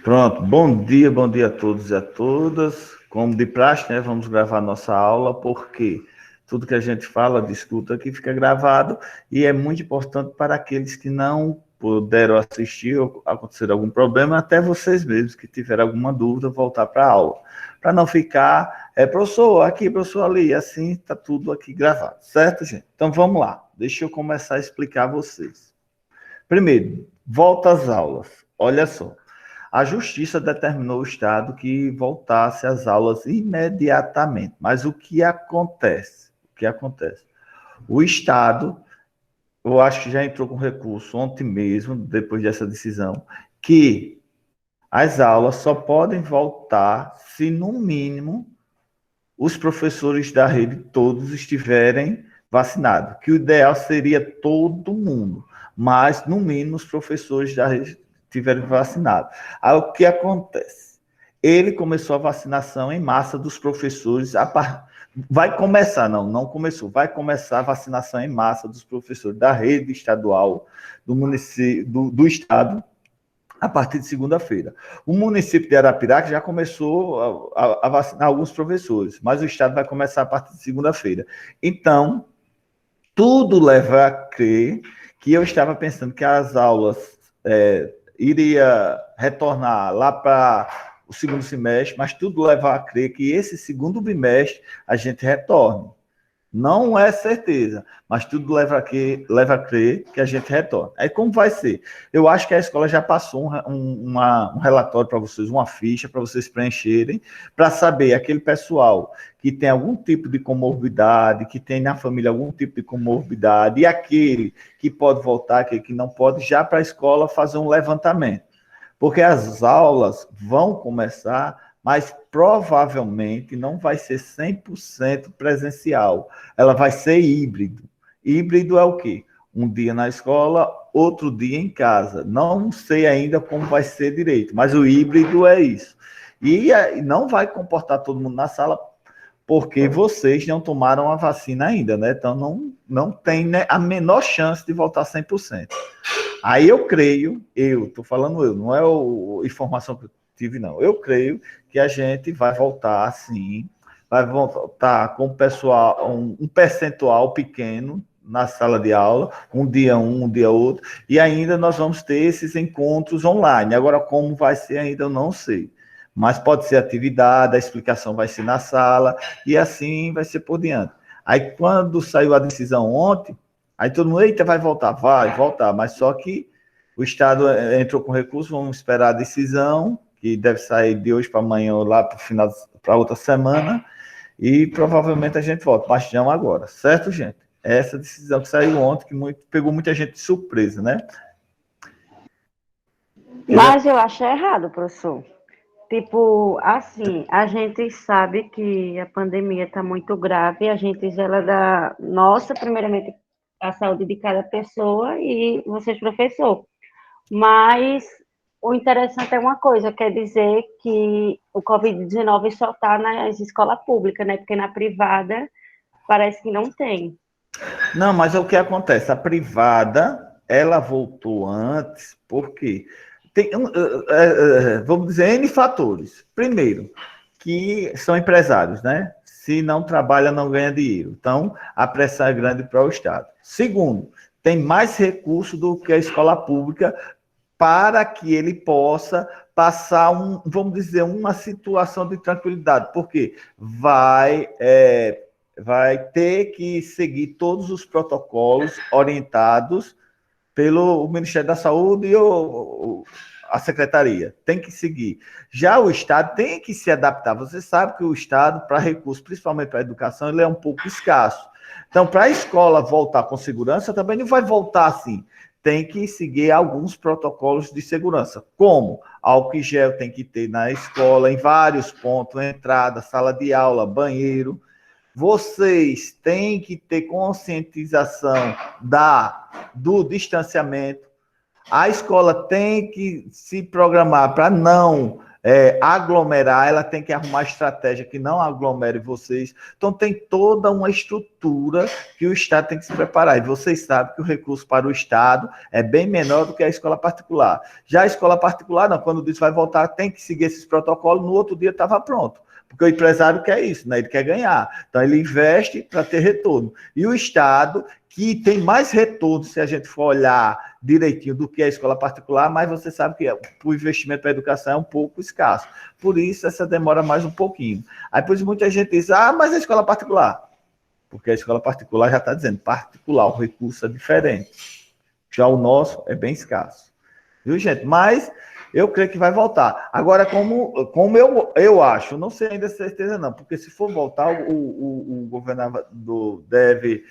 Pronto, bom dia a todos e a todas. Como de praxe, né, vamos gravar nossa aula, porque tudo que a gente fala, discuta aqui, fica gravado e é muito importante para aqueles que não puderam assistir ou acontecer algum problema, até vocês mesmos que tiverem alguma dúvida, voltar para a aula. Para não ficar, professor aqui, professor ali, assim está tudo aqui gravado, certo, gente? Então vamos lá, deixa eu começar a explicar a vocês. Primeiro, volta às aulas. Olha só. A Justiça determinou o Estado que voltasse às aulas imediatamente. Mas o que acontece? O que acontece? O Estado, eu acho que já entrou com recurso ontem mesmo, depois dessa decisão, que as aulas só podem voltar se, no mínimo, os professores da rede todos estiverem vacinados. Que o ideal seria todo mundo, mas, no mínimo, os professores da rede estiverem vacinados. Aí o que acontece? Ele começou a vacinação em massa dos professores. Vai começar, não começou, vai começar a vacinação em massa dos professores da rede estadual, do município, do estado, a partir de segunda-feira. O município de Arapiraca já começou a vacinar alguns professores, mas o estado vai começar a partir de segunda-feira. Então, tudo leva a crer que eu estava pensando que as aulas iria retornar lá para o segundo semestre, mas tudo leva a crer que esse segundo bimestre a gente retorne. Não é certeza, mas tudo leva a crer que a gente retorna. Aí como vai ser? Eu acho que a escola já passou um relatório para vocês, uma ficha para vocês preencherem, para saber aquele pessoal que tem algum tipo de comorbidade, que tem na família algum tipo de comorbidade, e aquele que pode voltar, aquele que não pode, já para a escola fazer um levantamento. Porque as aulas vão começar, mas provavelmente não vai ser 100% presencial. Ela vai ser híbrido. Híbrido é o quê? Um dia na escola, outro dia em casa. Não sei ainda como vai ser direito, mas o híbrido é isso. E não vai comportar todo mundo na sala, porque vocês não tomaram a vacina ainda, né? Então não tem, né, a menor chance de voltar 100%. Aí eu creio, estou falando não é a informação que eu tive, não. Eu creio que a gente vai voltar, sim, vai voltar com o pessoal, um percentual pequeno na sala de aula, um dia outro, e ainda nós vamos ter esses encontros online. Agora, como vai ser, ainda eu não sei. Mas pode ser atividade, a explicação vai ser na sala, e assim vai ser por diante. Aí, quando saiu a decisão ontem, aí todo mundo, eita, vai voltar, vai voltar, mas só que o Estado entrou com recurso, vamos esperar a decisão, que deve sair de hoje para amanhã ou lá para o final, para outra semana, e provavelmente a gente volta, mas não agora, certo, gente? Essa decisão que saiu ontem, que pegou muita gente de surpresa, né? Mas eu acho errado, professor. Tipo, assim, a gente sabe que a pandemia está muito grave, a gente zela da nossa, primeiramente, a saúde de cada pessoa e vocês, professor. Mas o interessante é uma coisa, quer dizer que o Covid-19 só está nas escolas públicas, né? Porque na privada parece que não tem. Não, mas é o que acontece? A privada, ela voltou antes, porque tem, vamos dizer, N fatores. Primeiro, que são empresários, né? Se não trabalha, não ganha dinheiro. Então, a pressão é grande para o Estado. Segundo, tem mais recurso do que a escola pública para que ele possa passar vamos dizer, uma situação de tranquilidade, porque vai ter que seguir todos os protocolos orientados pelo Ministério da Saúde e a Secretaria. Tem que seguir. Já o Estado tem que se adaptar. Você sabe que o Estado, para recursos, principalmente para a educação, ele é um pouco escasso. Então, para a escola voltar com segurança, também não vai voltar assim. Tem que seguir alguns protocolos de segurança, como álcool em gel tem que ter na escola, em vários pontos, entrada, sala de aula, banheiro. Vocês têm que ter conscientização do distanciamento. A escola tem que se programar para não aglomerar, ela tem que arrumar estratégia que não aglomere vocês. Então, tem toda uma estrutura que o Estado tem que se preparar. E vocês sabem que o recurso para o Estado é bem menor do que a escola particular. Já a escola particular, não, quando diz vai voltar, tem que seguir esses protocolos, no outro dia estava pronto. Porque o empresário quer isso, né? Ele quer ganhar. Então, ele investe para ter retorno. E o Estado, que tem mais retorno, se a gente for olhar direitinho, do que a escola particular, mas você sabe que o investimento para a educação é um pouco escasso. Por isso, essa demora mais um pouquinho. Aí, por isso, muita gente diz, mas a escola particular. Porque a escola particular já está dizendo, particular, o recurso é diferente. Já o nosso é bem escasso. Viu, gente? Mas eu creio que vai voltar. Agora, como eu acho, não sei ainda certeza não, porque se for voltar, o governador deve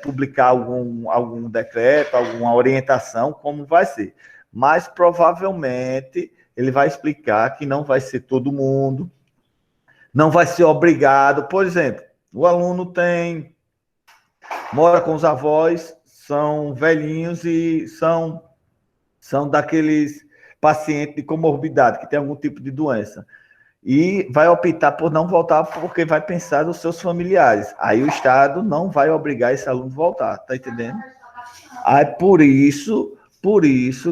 publicar algum decreto, alguma orientação, como vai ser. Mas, provavelmente, ele vai explicar que não vai ser todo mundo, não vai ser obrigado. Por exemplo, o aluno mora com os avós, são velhinhos e são daqueles pacientes de comorbidade, que tem algum tipo de doença. E vai optar por não voltar porque vai pensar nos seus familiares. Aí o Estado não vai obrigar esse aluno a voltar, tá entendendo? Aí por isso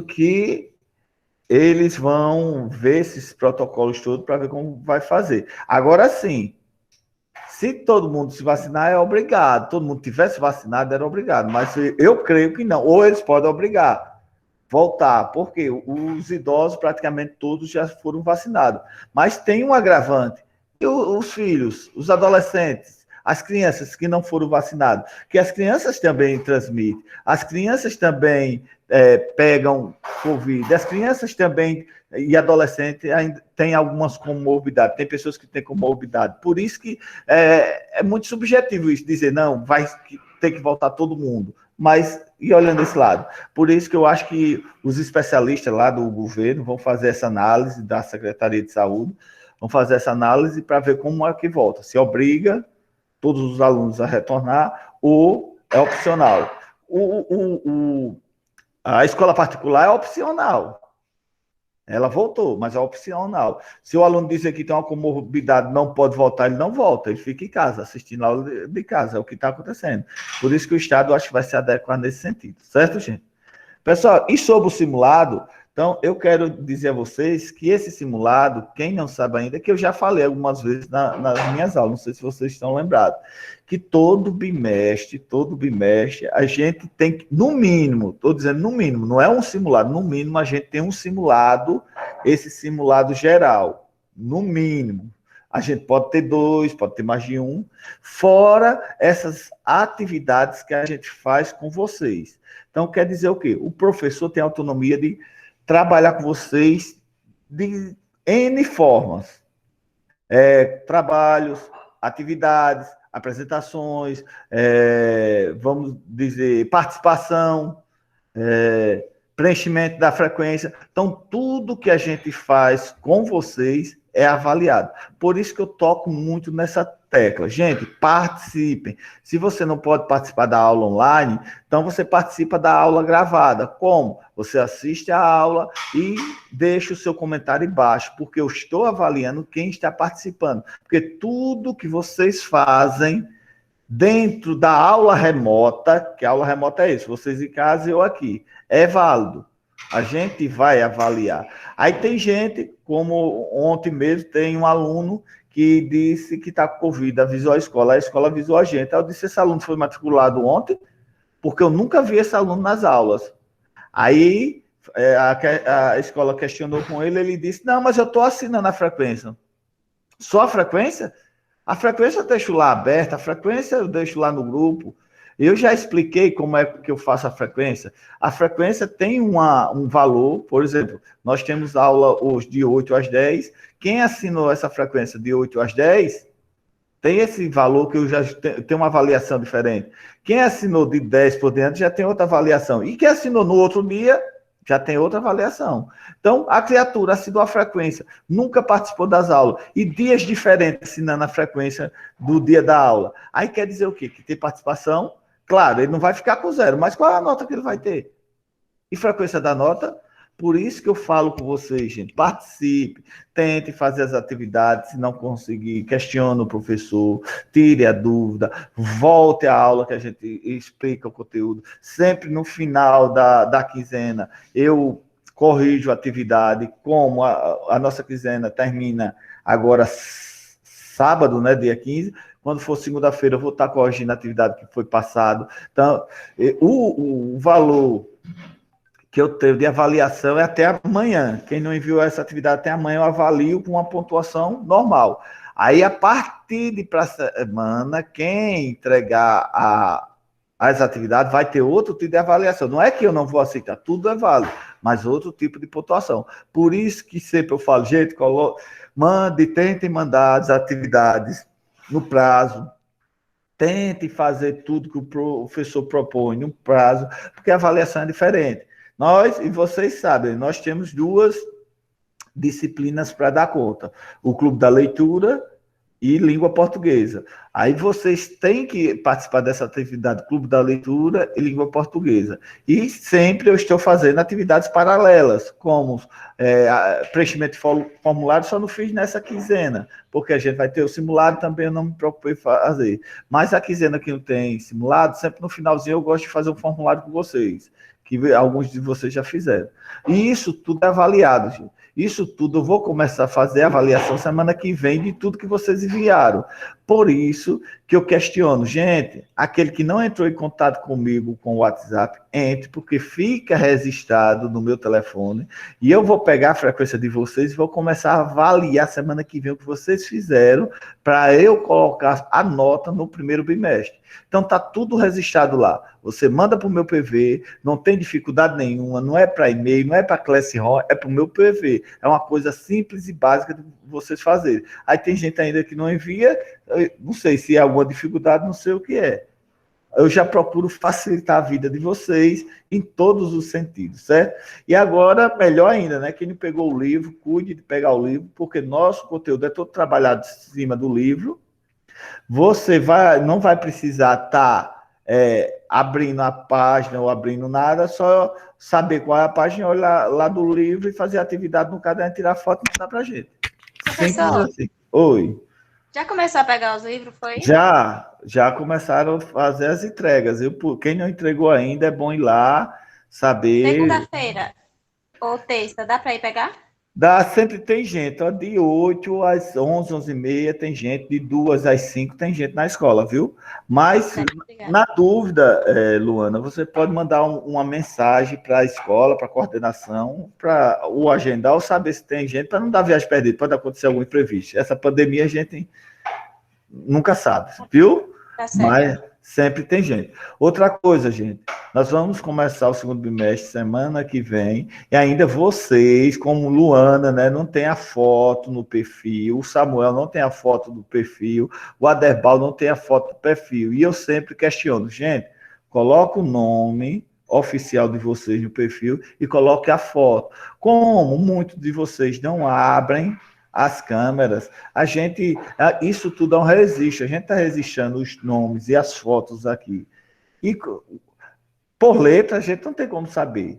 que eles vão ver esses protocolos todos para ver como vai fazer. Agora sim, se todo mundo se vacinar, é obrigado. Todo mundo tivesse vacinado, era obrigado. Mas eu creio que não. Ou eles podem obrigar voltar, porque os idosos praticamente todos já foram vacinados. Mas tem um agravante. E os filhos, os adolescentes, as crianças que não foram vacinadas, que as crianças também transmitem, as crianças também pegam Covid, as crianças também e adolescentes ainda têm algumas comorbidades, tem pessoas que têm comorbidade. Por isso que é muito subjetivo isso, dizer, não, vai ter que voltar todo mundo. Mas, e olhando esse lado, por isso que eu acho que os especialistas lá do governo vão fazer essa análise, da Secretaria de Saúde, vão fazer essa análise para ver como é que volta, se obriga todos os alunos a retornar ou é opcional. A escola particular é opcional. Ela voltou, mas é opcional. Se o aluno dizer que tem uma comorbidade, não pode voltar, ele não volta, ele fica em casa, assistindo a aula de casa, é o que está acontecendo. Por isso que o Estado, eu acho que vai se adequar nesse sentido, certo, gente? Pessoal, e sobre o simulado, então, eu quero dizer a vocês que esse simulado, quem não sabe ainda, que eu já falei algumas vezes nas minhas aulas, não sei se vocês estão lembrados, que todo bimestre, a gente tem que, no mínimo, estou dizendo no mínimo, não é um simulado, no mínimo a gente tem um simulado, esse simulado geral, no mínimo. A gente pode ter 2, pode ter mais de um, fora essas atividades que a gente faz com vocês. Então, quer dizer o quê? O professor tem autonomia de trabalhar com vocês de N formas. Trabalhos, atividades, apresentações, vamos dizer, participação, preenchimento da frequência. Então, tudo que a gente faz com vocês é avaliado. Por isso que eu toco muito nessa tecla. Gente, participem. Se você não pode participar da aula online, então você participa da aula gravada. Como? Você assiste a aula e deixa o seu comentário embaixo, porque eu estou avaliando quem está participando. Porque tudo que vocês fazem dentro da aula remota, que a aula remota é isso, vocês em casa e eu aqui, é válido. A gente vai avaliar. Aí tem gente, como ontem mesmo, tem um aluno que disse que está com Covid, avisou a escola avisou a gente. Aí eu disse, esse aluno foi matriculado ontem, porque eu nunca vi esse aluno nas aulas. Aí a escola questionou com ele, ele disse, não, mas eu estou assinando a frequência. Só a frequência? A frequência eu deixo lá aberta, a frequência eu deixo lá no grupo. Eu já expliquei como é que eu faço a frequência. A frequência tem um valor, por exemplo, nós temos aula hoje de 8 às 10. Quem assinou essa frequência de 8 às 10, tem esse valor que eu já tenho uma avaliação diferente. Quem assinou de 10 por diante já tem outra avaliação. E quem assinou no outro dia já tem outra avaliação. Então, a criatura assinou a frequência, nunca participou das aulas, e dias diferentes assinando a frequência do dia da aula. Aí quer dizer o quê? Que tem participação. Claro, ele não vai ficar com 0, mas qual é a nota que ele vai ter? E frequência da nota? Por isso que eu falo com vocês, gente, participe, tente fazer as atividades, se não conseguir, questione o professor, tire a dúvida, volte à aula que a gente explica o conteúdo. Sempre no final da quinzena, eu corrijo a atividade, como a nossa quinzena termina agora sábado, né, dia 15. Quando for segunda-feira, eu vou estar corrigindo a atividade que foi passado. Então, o valor que eu tenho de avaliação é até amanhã. Quem não enviou essa atividade até amanhã, eu avalio com uma pontuação normal. Aí, a partir de para a semana, quem entregar as atividades vai ter outro tipo de avaliação. Não é que eu não vou aceitar, tudo é válido, mas outro tipo de pontuação. Por isso que sempre eu falo, gente, tentem mandar as atividades no prazo, tente fazer tudo que o professor propõe no prazo, porque a avaliação é diferente. Nós, e vocês sabem, nós temos duas disciplinas para dar conta: o Clube da Leitura e Língua Portuguesa. Aí vocês têm que participar dessa atividade, Clube da Leitura e Língua Portuguesa. E sempre eu estou fazendo atividades paralelas, como preenchimento de formulário, só não fiz nessa quinzena, porque a gente vai ter o simulado também, eu não me preocupei em fazer. Mas a quinzena que não tem simulado, sempre no finalzinho eu gosto de fazer um formulário com vocês, que alguns de vocês já fizeram. E isso tudo é avaliado, gente. Isso tudo eu vou começar a fazer a avaliação semana que vem de tudo que vocês enviaram. Por isso que eu questiono, gente, aquele que não entrou em contato comigo com o WhatsApp, entre, porque fica registrado no meu telefone e eu vou pegar a frequência de vocês e vou começar a avaliar semana que vem o que vocês fizeram para eu colocar a nota no primeiro bimestre. Então tá tudo registrado lá. Você manda para o meu PV, não tem dificuldade nenhuma, não é para e-mail, não é para Classroom, é para o meu PV. É uma coisa simples e básica de vocês fazerem. Aí tem gente ainda que não envia, não sei se é alguma dificuldade, não sei o que é. Eu já procuro facilitar a vida de vocês em todos os sentidos, certo? E agora, melhor ainda, né? Quem não pegou o livro, cuide de pegar o livro, porque nosso conteúdo é todo trabalhado em cima do livro. Você não vai precisar estar abrindo a página ou abrindo nada, só saber qual é a página, olhar lá do livro e fazer atividade no caderno, tirar foto e mandar para a gente. Simples assim. Oi. Já começou a pegar os livros, foi? Já começaram a fazer as entregas. Quem não entregou ainda, é bom ir lá, saber. Segunda-feira ou terça, dá para ir pegar? Sempre tem gente, ó, de 8 às 11, 11h30 tem gente, de 2 às 5 tem gente na escola, viu? Mas, na dúvida, Luana, você pode mandar uma mensagem para a escola, para a coordenação, para o agendar ou saber se tem gente, para não dar viagem perdida, pode acontecer algum imprevisto. Essa pandemia a gente nunca sabe, viu? Tá certo. Mas sempre tem gente. Outra coisa, gente, nós vamos começar o segundo bimestre semana que vem, e ainda vocês, como Luana, né, não tem a foto no perfil, o Samuel não tem a foto do perfil, o Aderbal não tem a foto do perfil, e eu sempre questiono, gente, coloca o nome oficial de vocês no perfil e coloque a foto. Como muitos de vocês não abrem as câmeras, isso tudo é um registro, a gente está registrando os nomes e as fotos aqui. E por letra a gente não tem como saber,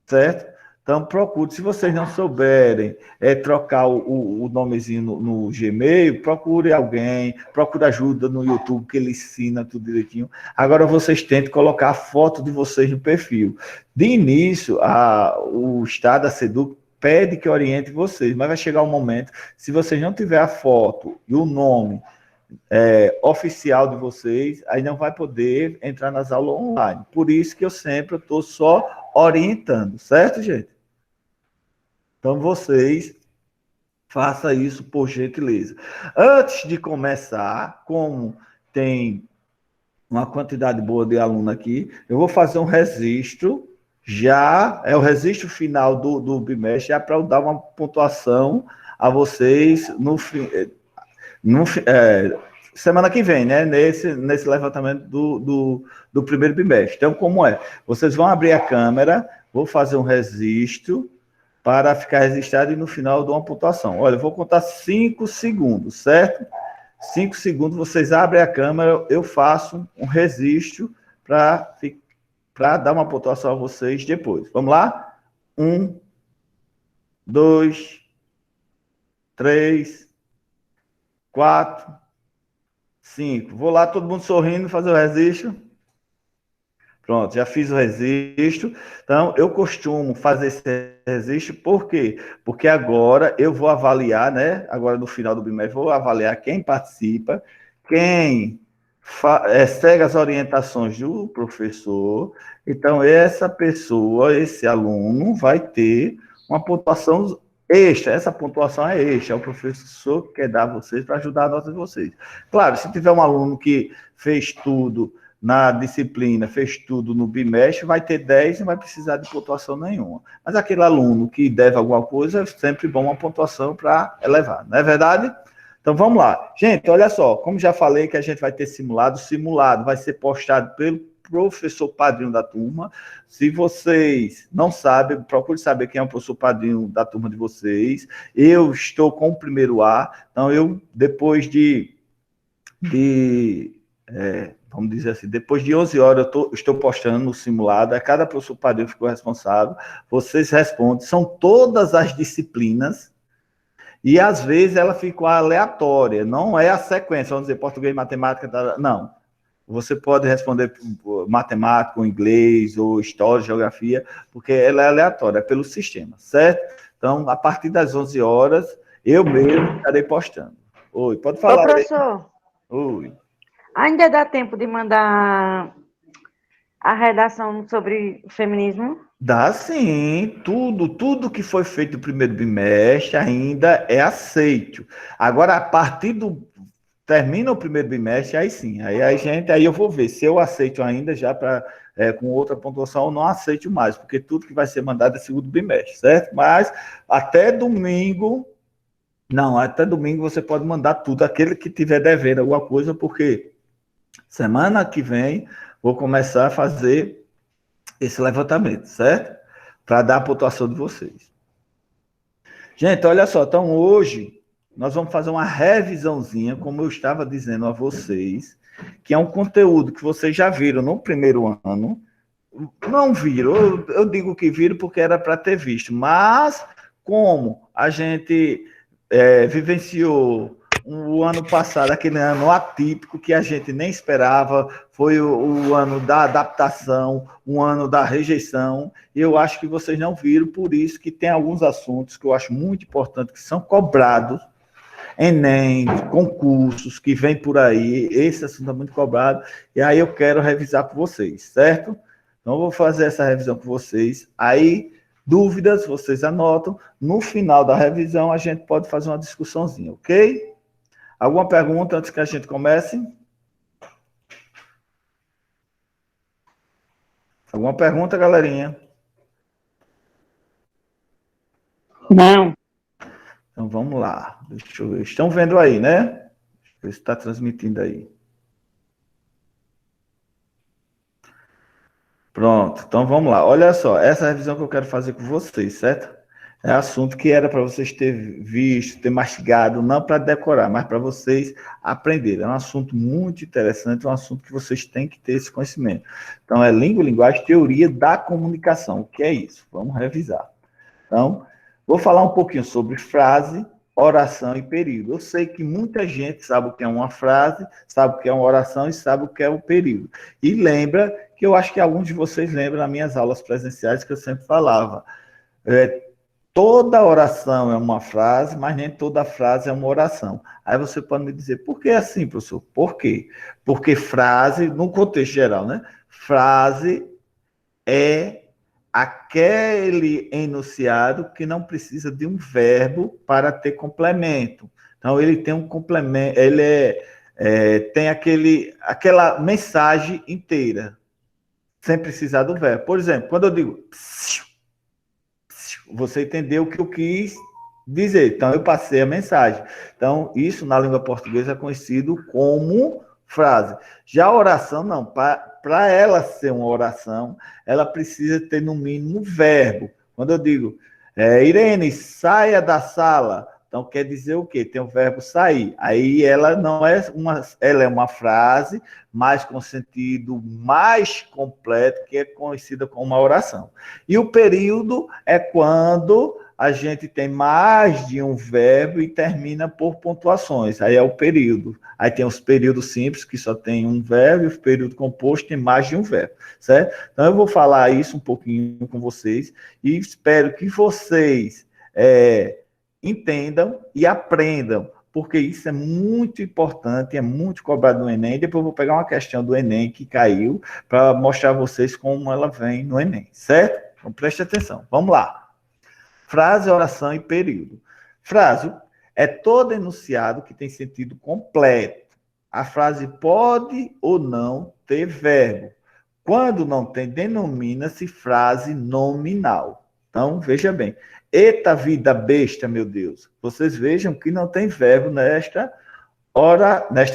certo? Então procure, se vocês não souberem trocar o nomezinho no Gmail, procure alguém, procure ajuda no YouTube, que ele ensina tudo direitinho. Agora vocês tentem colocar a foto de vocês no perfil. De início, o Estado, a SEDUC, pede que oriente vocês, mas vai chegar um momento, se vocês não tiver a foto e o nome oficial de vocês, aí não vai poder entrar nas aulas online. Por isso que eu sempre estou só orientando, certo, gente? Então, vocês façam isso por gentileza. Antes de começar, como tem uma quantidade boa de aluno aqui, eu vou fazer um registro. Já é o registro final do bimestre, já para eu dar uma pontuação a vocês semana que vem, né? Nesse levantamento do primeiro bimestre. Então, como é? Vocês vão abrir a câmera, vou fazer um registro para ficar registrado e no final eu dou uma pontuação. Olha, eu vou contar 5 segundos, certo? 5 segundos, vocês abrem a câmera, eu faço um registro para dar uma pontuação a vocês depois. Vamos lá? 1, 2, 3, 4, 5. Vou lá, todo mundo sorrindo, fazer o registro. Pronto, já fiz o registro. Então, eu costumo fazer esse registro, por quê? Porque agora eu vou avaliar, né? Agora no final do bimestre, vou avaliar quem participa, quem segue as orientações do professor. Então, essa pessoa, esse aluno, vai ter uma pontuação extra. Essa pontuação é extra, é o professor que quer dar a vocês para ajudar a nota de vocês. Claro, se tiver um aluno que fez tudo na disciplina, fez tudo no bimestre, vai ter 10 e não vai precisar de pontuação nenhuma. Mas aquele aluno que deve alguma coisa, é sempre bom uma pontuação para elevar, não é verdade? Então vamos lá. Gente, olha só, como já falei que a gente vai ter simulado, o simulado vai ser postado pelo professor padrinho da turma. Se vocês não sabem, procure saber quem é o professor padrinho da turma de vocês. Eu estou com o primeiro A, então eu, depois vamos dizer assim, depois de 11 horas eu estou postando no simulado, a cada professor padrinho ficou responsável, vocês respondem, são todas as disciplinas, e às vezes ela ficou aleatória, não é a sequência, vamos dizer, português, matemática, não. Você pode responder matemática, ou inglês, ou história, geografia, porque ela é aleatória, é pelo sistema, certo? Então, a partir das 11 horas, eu mesmo estarei postando. Oi, pode falar. Ô, professor. Oi. Ainda dá tempo de mandar a redação sobre feminismo? Dá sim, tudo que foi feito no primeiro bimestre ainda é aceito. Agora, a partir do termina o primeiro bimestre, aí sim, aí eu vou ver se eu aceito ainda já para com outra pontuação ou não aceito mais, porque tudo que vai ser mandado é segundo bimestre, certo? Mas até domingo você pode mandar tudo, aquele que tiver devendo alguma coisa, porque semana que vem vou começar a fazer esse levantamento, certo? Para dar a pontuação de vocês. Gente, olha só, então hoje nós vamos fazer uma revisãozinha, como eu estava dizendo a vocês, que é um conteúdo que vocês já viram no primeiro ano. Não viram, eu digo que viram porque era para ter visto, mas como a gente vivenciou o ano passado, aquele ano atípico que a gente nem esperava, foi o ano da adaptação, o ano da rejeição, e eu acho que vocês não viram, por isso que tem alguns assuntos que eu acho muito importantes, que são cobrados, Enem, concursos que vem por aí, esse assunto é muito cobrado, e aí eu quero revisar com vocês, certo? Então eu vou fazer essa revisão com vocês, aí dúvidas vocês anotam, no final da revisão a gente pode fazer uma discussãozinha, ok? Alguma pergunta antes que a gente comece? Alguma pergunta, galerinha? Não. Então vamos lá. Deixa eu ver. Estão vendo aí, né? Deixa eu ver se está transmitindo aí. Pronto. Então vamos lá. Olha só, essa revisão que eu quero fazer com vocês, certo? É assunto que era para vocês ter visto, ter mastigado, não para decorar, mas para vocês aprenderem. É um assunto muito interessante, é um assunto que vocês têm que ter esse conhecimento. Então, é língua, linguagem, teoria da comunicação. O que é isso? Vamos revisar. Então, vou falar um pouquinho sobre frase, oração e período. Eu sei que muita gente sabe o que é uma frase, sabe o que é uma oração e sabe o que é o período. E lembra, que eu acho que alguns de vocês lembram nas minhas aulas presenciais que eu sempre falava, toda oração é uma frase, mas nem toda frase é uma oração. Aí você pode me dizer, por que assim, professor? Por quê? Porque frase, no contexto geral, né? Frase é aquele enunciado que não precisa de um verbo para ter complemento. Então, ele tem um complemento, ele tem aquela mensagem inteira, sem precisar do verbo. Por exemplo, quando eu digo você entendeu o que eu quis dizer. Então, eu passei a mensagem. Então, isso na língua portuguesa é conhecido como frase. Já a oração, não. Para ela ser uma oração, ela precisa ter, no mínimo, um verbo. Quando eu digo, Irene, saia da sala, então quer dizer o quê? Tem o verbo sair. Aí ela não é ela é uma frase, mas com sentido mais completo, que é conhecida como uma oração. E o período é quando a gente tem mais de um verbo e termina por pontuações. Aí é o período. Aí tem os períodos simples, que só tem um verbo, e o período composto tem mais de um verbo, certo? Então, eu vou falar isso um pouquinho com vocês e espero que vocês entendam e aprendam, porque isso é muito importante, é muito cobrado no Enem. Depois eu vou pegar uma questão do Enem que caiu para mostrar a vocês como ela vem no Enem, certo? Então, preste atenção. Vamos lá. Frase, oração e período. Frase é todo enunciado que tem sentido completo. A frase pode ou não ter verbo. Quando não tem, denomina-se frase nominal. Então, veja bem. Eita vida besta, meu Deus. Vocês vejam que não tem verbo nesta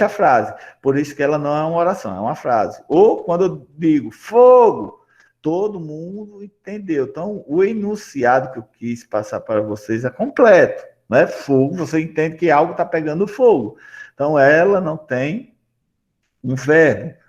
frase. Por isso que ela não é uma oração, é uma frase. Ou quando eu digo fogo, todo mundo entendeu. Então, o enunciado que eu quis passar para vocês é completo. Né? Fogo, você entende que algo está pegando fogo. Então, ela não tem um verbo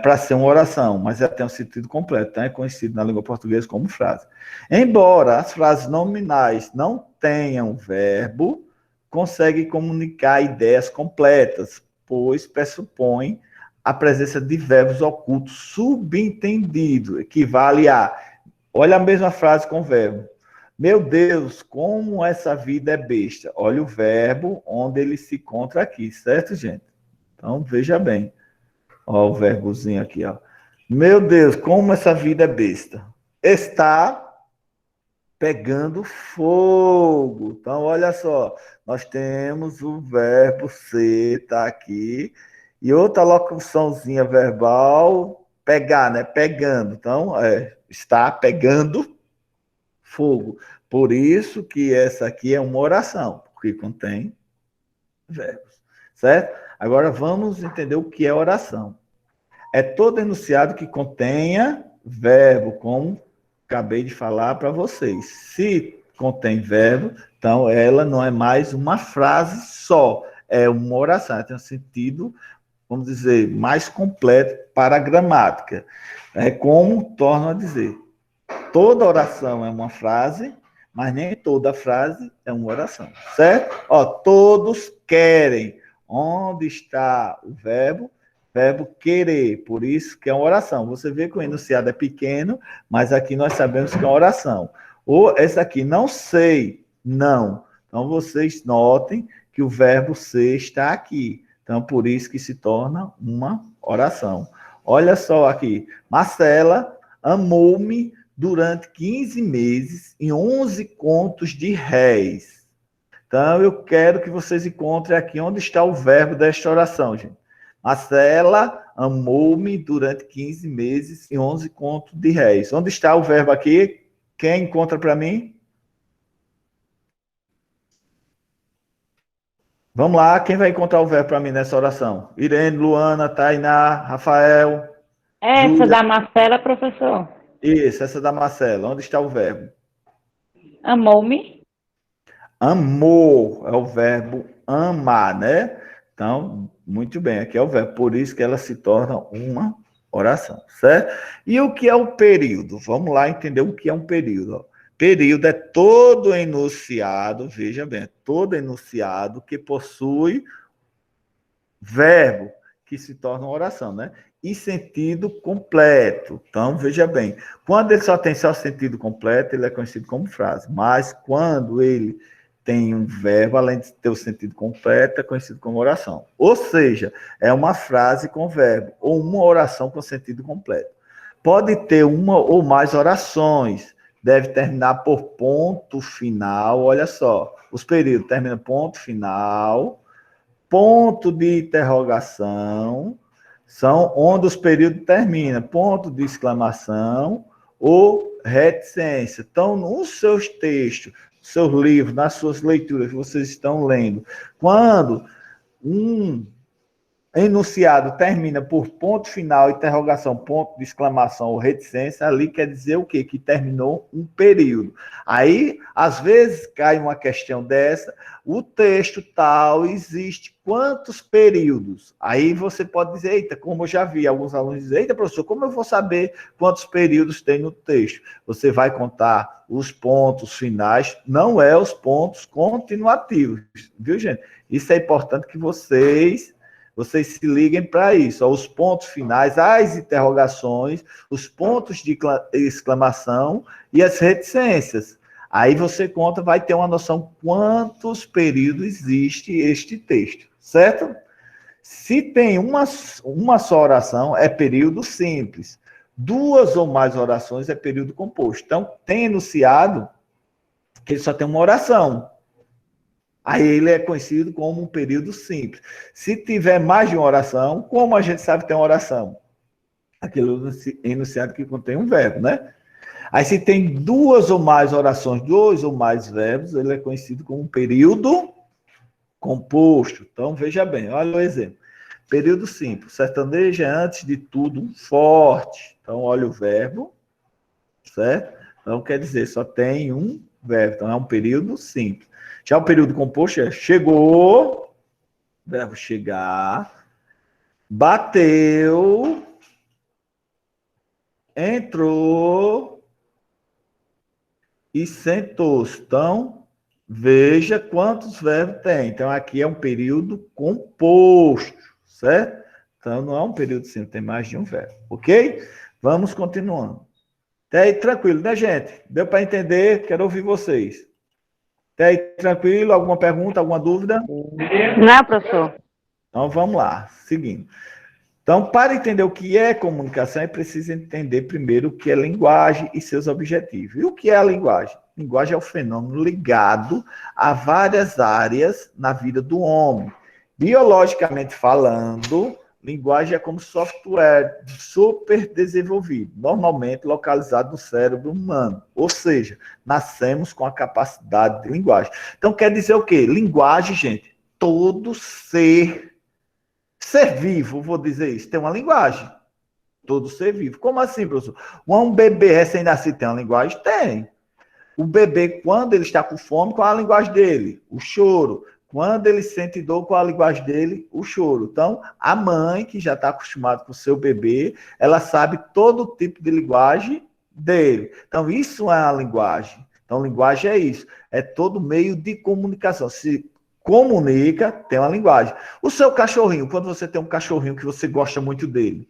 para ser uma oração, mas ela tem um sentido completo. Então, é conhecido na língua portuguesa como frase. Embora as frases nominais não tenham verbo, conseguem comunicar ideias completas, pois pressupõem a presença de verbos ocultos subentendido, equivale a... Olha a mesma frase com verbo. Meu Deus, como essa vida é besta. Olha o verbo onde ele se encontra aqui, certo, gente? Então, veja bem. Olha o verbozinho aqui, ó. Meu Deus, como essa vida é besta. Está pegando fogo. Então, olha só. Nós temos o verbo ser, tá aqui. E outra locuçãozinha verbal, pegar, né? Pegando. Então, está pegando fogo. Por isso que essa aqui é uma oração, porque contém verbos, certo? Agora vamos entender o que é oração. É todo enunciado que contenha verbo, como acabei de falar para vocês. Se contém verbo, então ela não é mais uma frase só, é uma oração. Ela tem um sentido, vamos dizer, mais completo para a gramática. É como torno a dizer. Toda oração é uma frase, mas nem toda frase é uma oração, certo? Ó, todos querem. Onde está o verbo? Verbo querer, por isso que é uma oração. Você vê que o enunciado é pequeno, mas aqui nós sabemos que é uma oração. Ou essa aqui, não sei, não. Então, vocês notem que o verbo ser está aqui. Então, por isso que se torna uma oração. Olha só aqui. Marcela amou-me durante 15 meses em 11 contos de réis. Então, eu quero que vocês encontrem aqui onde está o verbo desta oração, gente. Marcela amou-me durante 15 meses em 11 contos de réis. Onde está o verbo aqui? Quem encontra para mim? Vamos lá, quem vai encontrar o verbo para mim nessa oração? Irene, Luana, Tainá, Rafael, Essa Júlia. da Marcela, professor. Isso, essa da Marcela. Onde está o verbo? Amou-me. Amor é o verbo amar, né? Então, muito bem, aqui é o verbo. Por isso que ela se torna uma oração, certo? E o que é o período? Vamos lá entender o que é um período. Período é todo enunciado, veja bem, é todo enunciado que possui verbo, que se torna uma oração, né? E sentido completo. Então, veja bem, quando ele só tem só sentido completo, ele é conhecido como frase. Mas quando ele tem um verbo, além de ter o sentido completo, é conhecido como oração. Ou seja, é uma frase com verbo, ou uma oração com sentido completo. Pode ter uma ou mais orações, deve terminar por ponto final, olha só, os períodos terminam ponto final, ponto de interrogação, são onde os períodos terminam, ponto de exclamação ou reticência. Então, nos seus textos, seus livros, nas suas leituras que vocês estão lendo, quando um enunciado termina por ponto final, interrogação, ponto de exclamação ou reticência, ali quer dizer o quê? Que terminou um período. Aí, às vezes, cai uma questão dessa, o texto tal existe quantos períodos? Aí você pode dizer, eita, como eu já vi alguns alunos dizer, eita, professor, como eu vou saber quantos períodos tem no texto? Você vai contar os pontos finais, não é os pontos continuativos, viu, gente? Isso é importante que vocês se liguem para isso. Os pontos finais, as interrogações, os pontos de exclamação e as reticências. Aí você conta, vai ter uma noção quantos períodos existe este texto, certo? Se tem uma só oração, é período simples. 2 ou mais orações é período composto. Então, tem enunciado que ele só tem uma oração. Aí ele é conhecido como um período simples. Se tiver mais de uma oração, como a gente sabe que tem uma oração? Aquele enunciado que contém um verbo, né? Aí se tem 2 ou mais orações, 2 ou mais verbos, ele é conhecido como um período composto. Então, veja bem, olha o exemplo. Período simples. Sertanejo é, antes de tudo, um forte. Então, olha o verbo, certo? Então, quer dizer, só tem um verbo. Então, é um período simples. Já o período composto é chegou, verbo chegar, bateu, entrou e sentou-se. Então, veja quantos verbos tem. Então, aqui é um período composto, certo? Então, não é um período simples, tem mais de um verbo, ok? Vamos continuando. Até aí, tranquilo, né, gente? Deu para entender? Quero ouvir vocês. Até aí, tranquilo? Alguma pergunta, alguma dúvida? Não, professor. Então, vamos lá, seguindo. Então, para entender o que é comunicação, é preciso entender primeiro o que é linguagem e seus objetivos. E o que é a linguagem? Linguagem é o fenômeno ligado a várias áreas na vida do homem. Biologicamente falando, linguagem é como software super desenvolvido, normalmente localizado no cérebro humano. Ou seja, nascemos com a capacidade de linguagem. Então, quer dizer o quê? Linguagem, gente, todo ser vivo, vou dizer isso, tem uma linguagem. Todo ser vivo. Como assim, professor? Um bebê recém-nascido tem uma linguagem? Tem. O bebê, quando ele está com fome, qual é a linguagem dele? O choro. Quando ele sente dor, qual é a linguagem dele? O choro. Então, a mãe, que já está acostumada com o seu bebê, ela sabe todo tipo de linguagem dele. Então, isso é a linguagem. Então, linguagem é isso. É todo meio de comunicação. Se comunica, tem uma linguagem. O seu cachorrinho, quando você tem um cachorrinho que você gosta muito dele,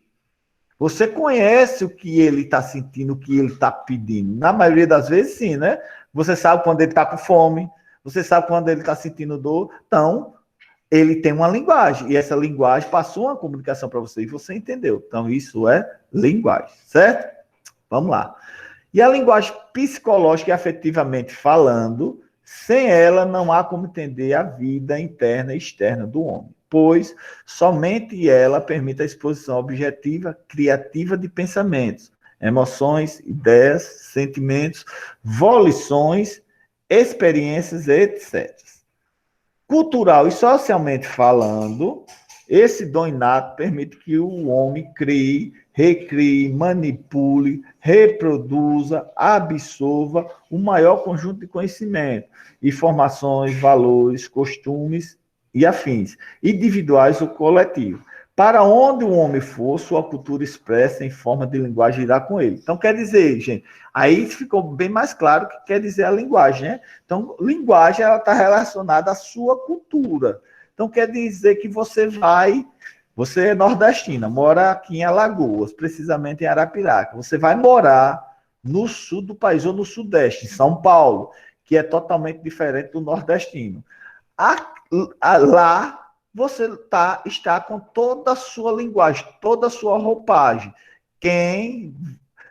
você conhece o que ele está sentindo, o que ele está pedindo. Na maioria das vezes, sim, né? Você sabe quando ele está com fome, você sabe quando ele está sentindo dor. Então, ele tem uma linguagem. E essa linguagem passou uma comunicação para você e você entendeu. Então, isso é linguagem, certo? Vamos lá. E a linguagem psicológica e afetivamente falando, sem ela não há como entender a vida interna e externa do homem, pois somente ela permite a exposição objetiva, criativa de pensamentos, emoções, ideias, sentimentos, volições, experiências, etc. Cultural e socialmente falando, esse dom inato permite que o homem crie, recrie, manipule, reproduza, absorva o maior conjunto de conhecimento, informações, valores, costumes e afins, individuais ou coletivos. Para onde o homem for, sua cultura expressa em forma de linguagem irá com ele. Então, quer dizer, gente, aí ficou bem mais claro o que quer dizer a linguagem, né? Então, linguagem, ela está relacionada à sua cultura. Então, quer dizer que você é nordestina, mora aqui em Alagoas, precisamente em Arapiraca. Você vai morar no sul do país, ou no sudeste, em São Paulo, que é totalmente diferente do nordestino. Lá, você está com toda a sua linguagem, toda a sua roupagem. Quem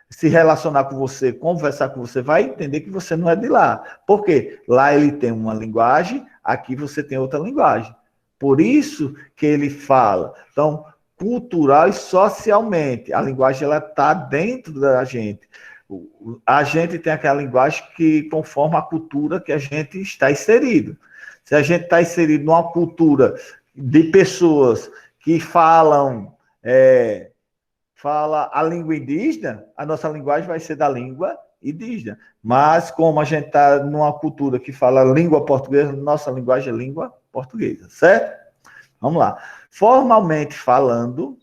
se relacionar com você, conversar com você, vai entender que você não é de lá. Por quê? Lá ele tem uma linguagem, aqui você tem outra linguagem. Por isso que ele fala. Então, cultural e socialmente, a linguagem ela está dentro da gente. A gente tem aquela linguagem que conforma a cultura que a gente está inserido. Se a gente está inserido numa cultura de pessoas que fala a língua indígena, a nossa linguagem vai ser da língua indígena. Mas como a gente está numa cultura que fala língua portuguesa, nossa linguagem é língua portuguesa, certo? Vamos lá. Formalmente falando,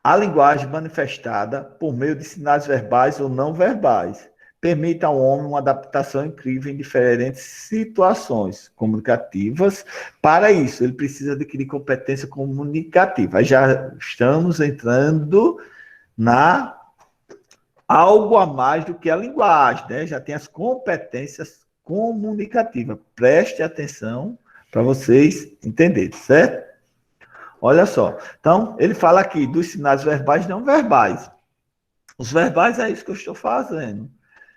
a linguagem manifestada por meio de sinais verbais ou não verbais permite ao homem uma adaptação incrível em diferentes situações comunicativas. Para isso, ele precisa adquirir competência comunicativa. Aí já estamos entrando na algo a mais do que a linguagem, né? Já tem as competências comunicativas. Preste atenção para vocês entenderem, certo? Olha só. Então, ele fala aqui dos sinais verbais e não verbais. Os verbais é isso que eu estou fazendo.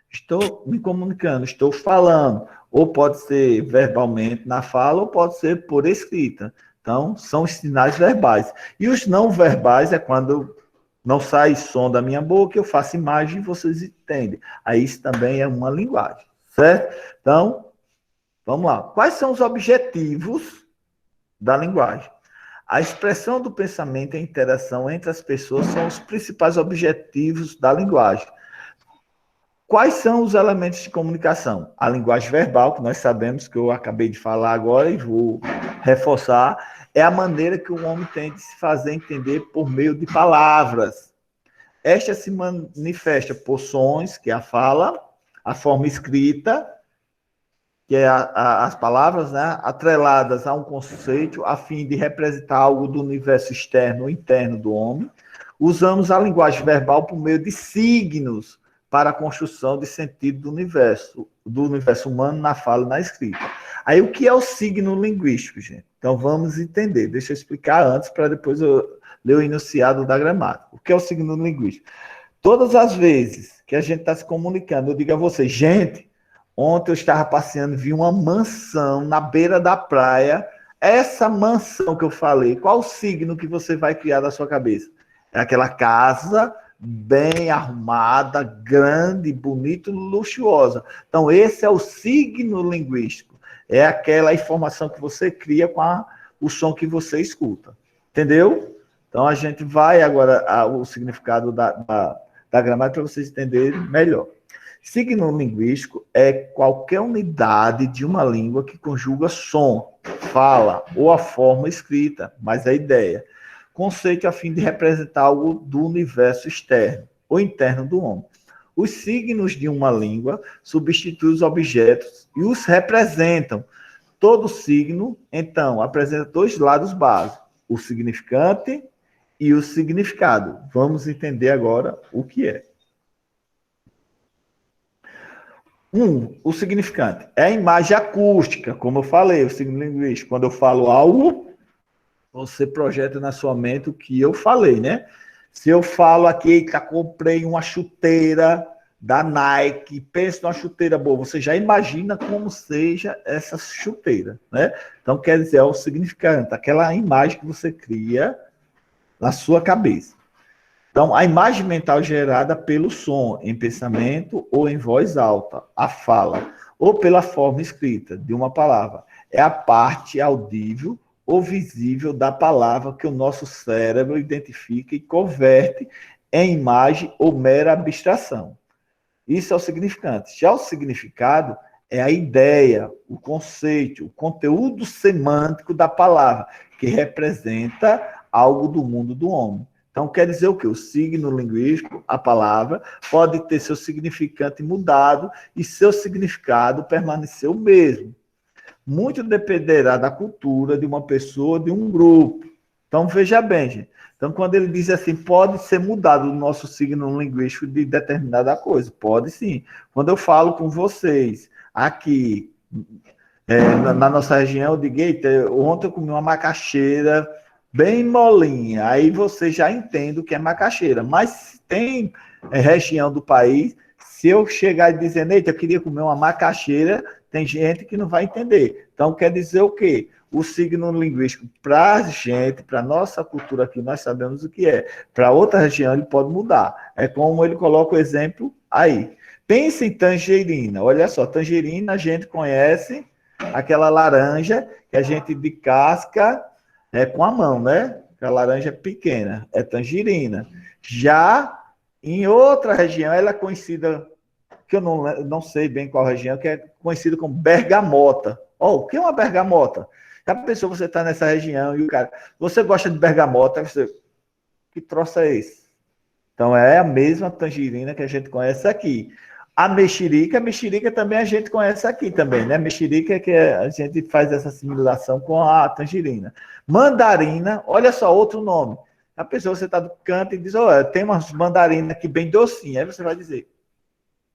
Estou me comunicando, estou falando. Ou pode ser verbalmente na fala, ou pode ser por escrita. Então, são os sinais verbais. E os não verbais é quando não sai som da minha boca, eu faço imagem e vocês entendem. Aí isso também é uma linguagem, certo? Então, vamos lá. Quais são os objetivos da linguagem? A expressão do pensamento e a interação entre as pessoas são os principais objetivos da linguagem. Quais são os elementos de comunicação? A linguagem verbal, que nós sabemos, que eu acabei de falar agora e vou reforçar, é a maneira que o homem tem de se fazer entender por meio de palavras. Esta se manifesta por sons, que é a fala, a forma escrita, que é as palavras, né, atreladas a um conceito, a fim de representar algo do universo externo ou interno do homem. Usamos a linguagem verbal por meio de signos, para a construção de sentido do universo humano na fala e na escrita. Aí, o que é o signo linguístico, gente? Então, vamos entender. Deixa eu explicar antes, para depois eu ler o enunciado da gramática. O que é o signo linguístico? Todas as vezes que a gente está se comunicando, eu digo a vocês, gente, ontem eu estava passeando e vi uma mansão na beira da praia. Essa mansão que eu falei, qual o signo que você vai criar da sua cabeça? É aquela casa bem arrumada, grande, bonita, luxuosa. Então, esse é o signo linguístico. É aquela informação que você cria com o som que você escuta. Entendeu? Então, a gente vai agora ao significado da gramática para vocês entenderem melhor. Signo linguístico é qualquer unidade de uma língua que conjuga som, fala ou a forma escrita, mas a ideia. Conceito a fim de representar algo do universo externo ou interno do homem. Os signos de uma língua substituem os objetos e os representam. Todo signo, então, apresenta dois lados básicos, o significante e o significado. Vamos entender agora o que é. O significante é a imagem acústica, como eu falei, o signo linguístico. Quando eu falo algo, você projeta na sua mente o que eu falei, né? Se eu falo aqui que comprei uma chuteira da Nike, pensa numa chuteira boa, você já imagina como seja essa chuteira, né? Então, quer dizer, é o significante, aquela imagem que você cria na sua cabeça. Então, a imagem mental gerada pelo som, em pensamento ou em voz alta, a fala, ou pela forma escrita de uma palavra, é a parte audível ou visível da palavra que o nosso cérebro identifica e converte em imagem ou mera abstração. Isso é o significante. Já o significado é a ideia, o conceito, o conteúdo semântico da palavra, que representa algo do mundo do homem. Então, quer dizer o quê? O signo linguístico, a palavra, pode ter seu significante mudado e seu significado permanecer o mesmo. Muito dependerá da cultura de uma pessoa, de um grupo. Então, veja bem, gente. Então, quando ele diz assim, pode ser mudado o nosso signo linguístico de determinada coisa. Pode sim. Quando eu falo com vocês aqui, na nossa região, eu digo, eita, ontem eu comi uma macaxeira bem molinha. Aí você já entende o que é macaxeira. Mas tem região do país, se eu chegar e dizer, eita, eu queria comer uma macaxeira, tem gente que não vai entender. Então, quer dizer o quê? O signo linguístico, para a gente, para a nossa cultura aqui, nós sabemos o que é. Para outra região, ele pode mudar. É como ele coloca o exemplo aí. Pense em tangerina. Olha só, tangerina a gente conhece, aquela laranja que a gente de casca é com a mão, né? A laranja é pequena, é tangerina. Já em outra região, ela é conhecida, que eu não sei bem qual região, que é conhecida como bergamota. O que é uma bergamota? Já pensou, você está nessa região e o cara, você gosta de bergamota, você, que troço é esse? Então é a mesma tangerina que a gente conhece aqui. A mexerica também a gente conhece aqui também, né? Mexerica é que a gente faz essa assimilação com a tangerina. Mandarina, olha só, outro nome. A pessoa, você está do canto e diz, olha, tem umas mandarinas aqui bem docinhas. Aí você vai dizer,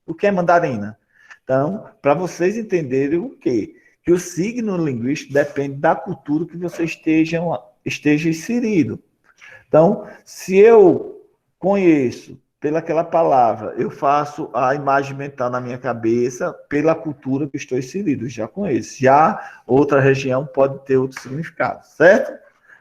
o que é mandarina? Então, para vocês entenderem o quê? Que o signo linguístico depende da cultura que você esteja inserido. Então, se eu conheço pelaquela palavra, eu faço a imagem mental na minha cabeça pela cultura que estou inserido, já conheço. Já outra região pode ter outro significado, certo?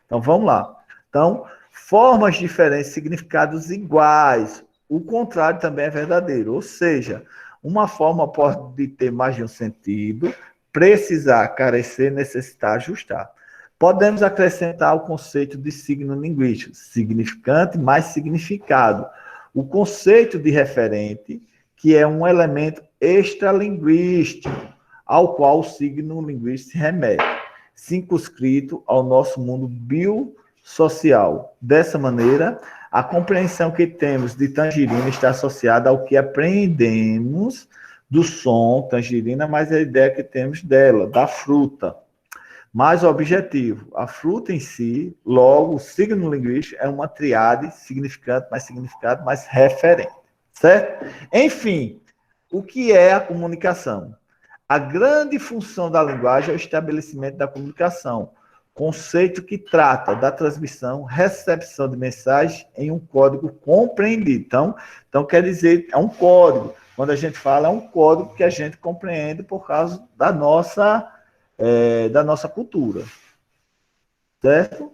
Então, vamos lá. Então, formas diferentes, significados iguais. O contrário também é verdadeiro, ou seja, uma forma pode ter mais de um sentido, precisar, carecer, necessitar, ajustar. Podemos acrescentar o conceito de signo linguístico, significante mais significado. O conceito de referente, que é um elemento extralinguístico, ao qual o signo linguístico se remete, circunscrito ao nosso mundo biosocial. Dessa maneira, a compreensão que temos de tangerina está associada ao que aprendemos do som tangerina, mas a ideia que temos dela, da fruta. Mais objetivo, a fruta em si, logo, o signo linguístico é uma triade, significante, mais significado, mais referente, certo? Enfim, o que é a comunicação? A grande função da linguagem é o estabelecimento da comunicação, conceito que trata da transmissão, recepção de mensagem em um código compreendido. Então quer dizer, é um código. Quando a gente fala, é um código que a gente compreende por causa da nossa cultura, certo?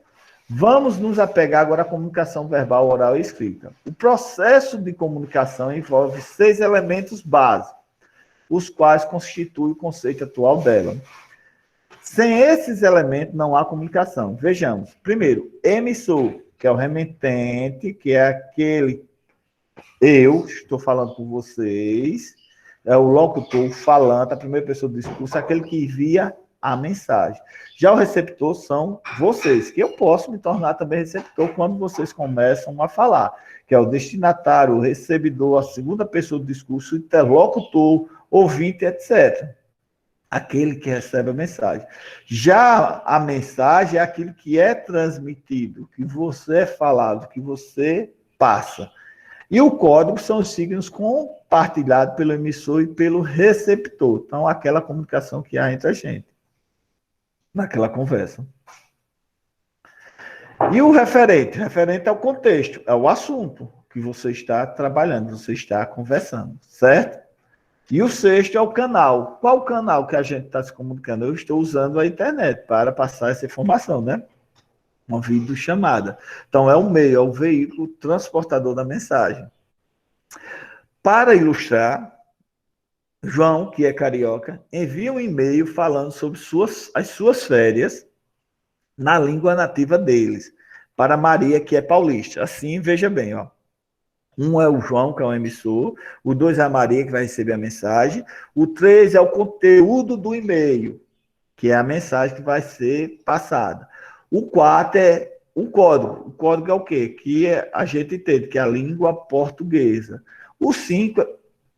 Vamos nos apegar agora à comunicação verbal, oral e escrita. O processo de comunicação envolve 6 elementos básicos, os quais constituem o conceito atual dela. Sem esses elementos, não há comunicação. Vejamos. Primeiro, emissor, que é o remetente, que é aquele, eu estou falando com vocês, é o locutor, o falante, a primeira pessoa do discurso, aquele que envia a mensagem. Já o receptor são vocês, que eu posso me tornar também receptor quando vocês começam a falar, que é o destinatário, o recebedor, a segunda pessoa do discurso, o interlocutor, ouvinte, etc. Aquele que recebe a mensagem. Já a mensagem é aquilo que é transmitido, que você é falado, que você passa. E o código são os signos compartilhados pelo emissor e pelo receptor. Então, aquela comunicação que há entre a gente, naquela conversa. E o referente? Referente ao contexto, é o assunto que você está trabalhando, você está conversando, certo? E o sexto é o canal. Qual o canal que a gente está se comunicando? Eu estou usando a internet para passar essa informação, né? Uma videochamada. Então, é o meio, é o veículo transportador da mensagem. Para ilustrar, João, que é carioca, envia um e-mail falando sobre as suas férias na língua nativa deles, para Maria, que é paulista. Assim, veja bem, ó. Um é o João, que é o emissor, o 2 é a Maria, que vai receber a mensagem, o 3 é o conteúdo do e-mail, que é a mensagem que vai ser passada. O 4 é o código. O código é o quê? Que a gente entende, que é a língua portuguesa. O 5,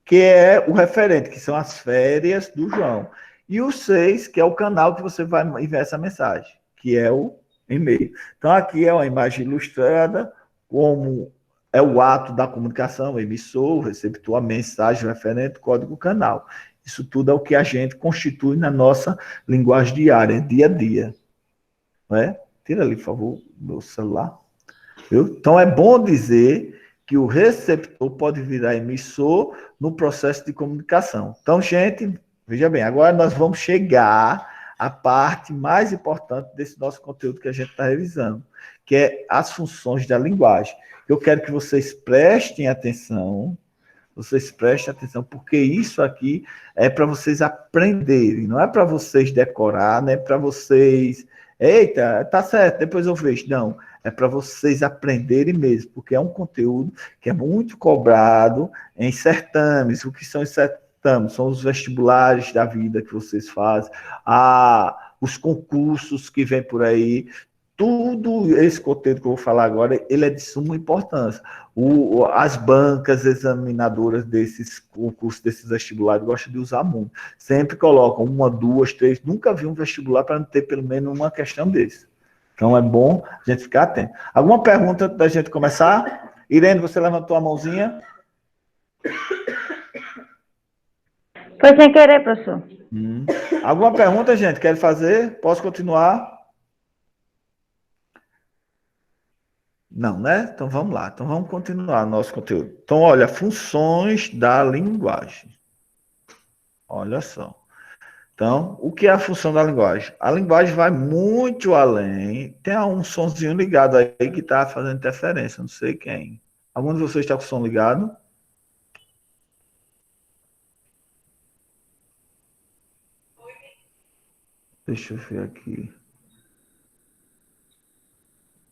que é o referente, que são as férias do João. E o 6, que é o canal que você vai enviar essa mensagem, que é o e-mail. Então, aqui é uma imagem ilustrada, como é o ato da comunicação, o emissor, o receptor, a mensagem, o referente, o código, o canal. Isso tudo é o que a gente constitui na nossa linguagem diária, dia a dia. Não é? Tira ali, por favor, meu celular. Viu? Então, é bom dizer que o receptor pode virar emissor no processo de comunicação. Então, gente, veja bem, agora nós vamos chegar à parte mais importante desse nosso conteúdo que a gente está revisando, que é as funções da linguagem. Eu quero que vocês prestem atenção, porque isso aqui é para vocês aprenderem, não é para vocês decorar, não é para vocês Eita, tá certo, depois eu vejo. Não, é para vocês aprenderem mesmo, porque é um conteúdo que é muito cobrado em certames. O que são os certames? São os vestibulares da vida que vocês fazem, os concursos que vêm por aí. Tudo esse conteúdo que eu vou falar agora, ele é de suma importância. As bancas examinadoras desses concursos, desses vestibulares, gostam de usar muito. Sempre colocam uma, duas, três. Nunca vi um vestibular para não ter pelo menos uma questão desse. Então é bom a gente ficar atento. Alguma pergunta antes da gente começar? Irene, você levantou a mãozinha? Foi sem querer, professor. Alguma pergunta, gente? Quer fazer? Posso continuar? Não, né? Então vamos lá. Então vamos continuar nosso conteúdo. Então, olha, funções da linguagem. Olha só. Então, o que é a função da linguagem? A linguagem vai muito além. Tem um sonzinho ligado aí que está fazendo interferência, não sei quem. Algum de vocês está com o som ligado? Deixa eu ver aqui.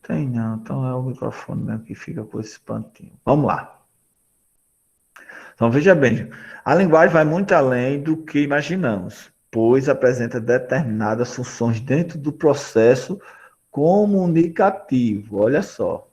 Tem não, então é o microfone mesmo que fica com esse pantinho. Vamos lá. Então, veja bem, a linguagem vai muito além do que imaginamos, pois apresenta determinadas funções dentro do processo comunicativo. Olha só.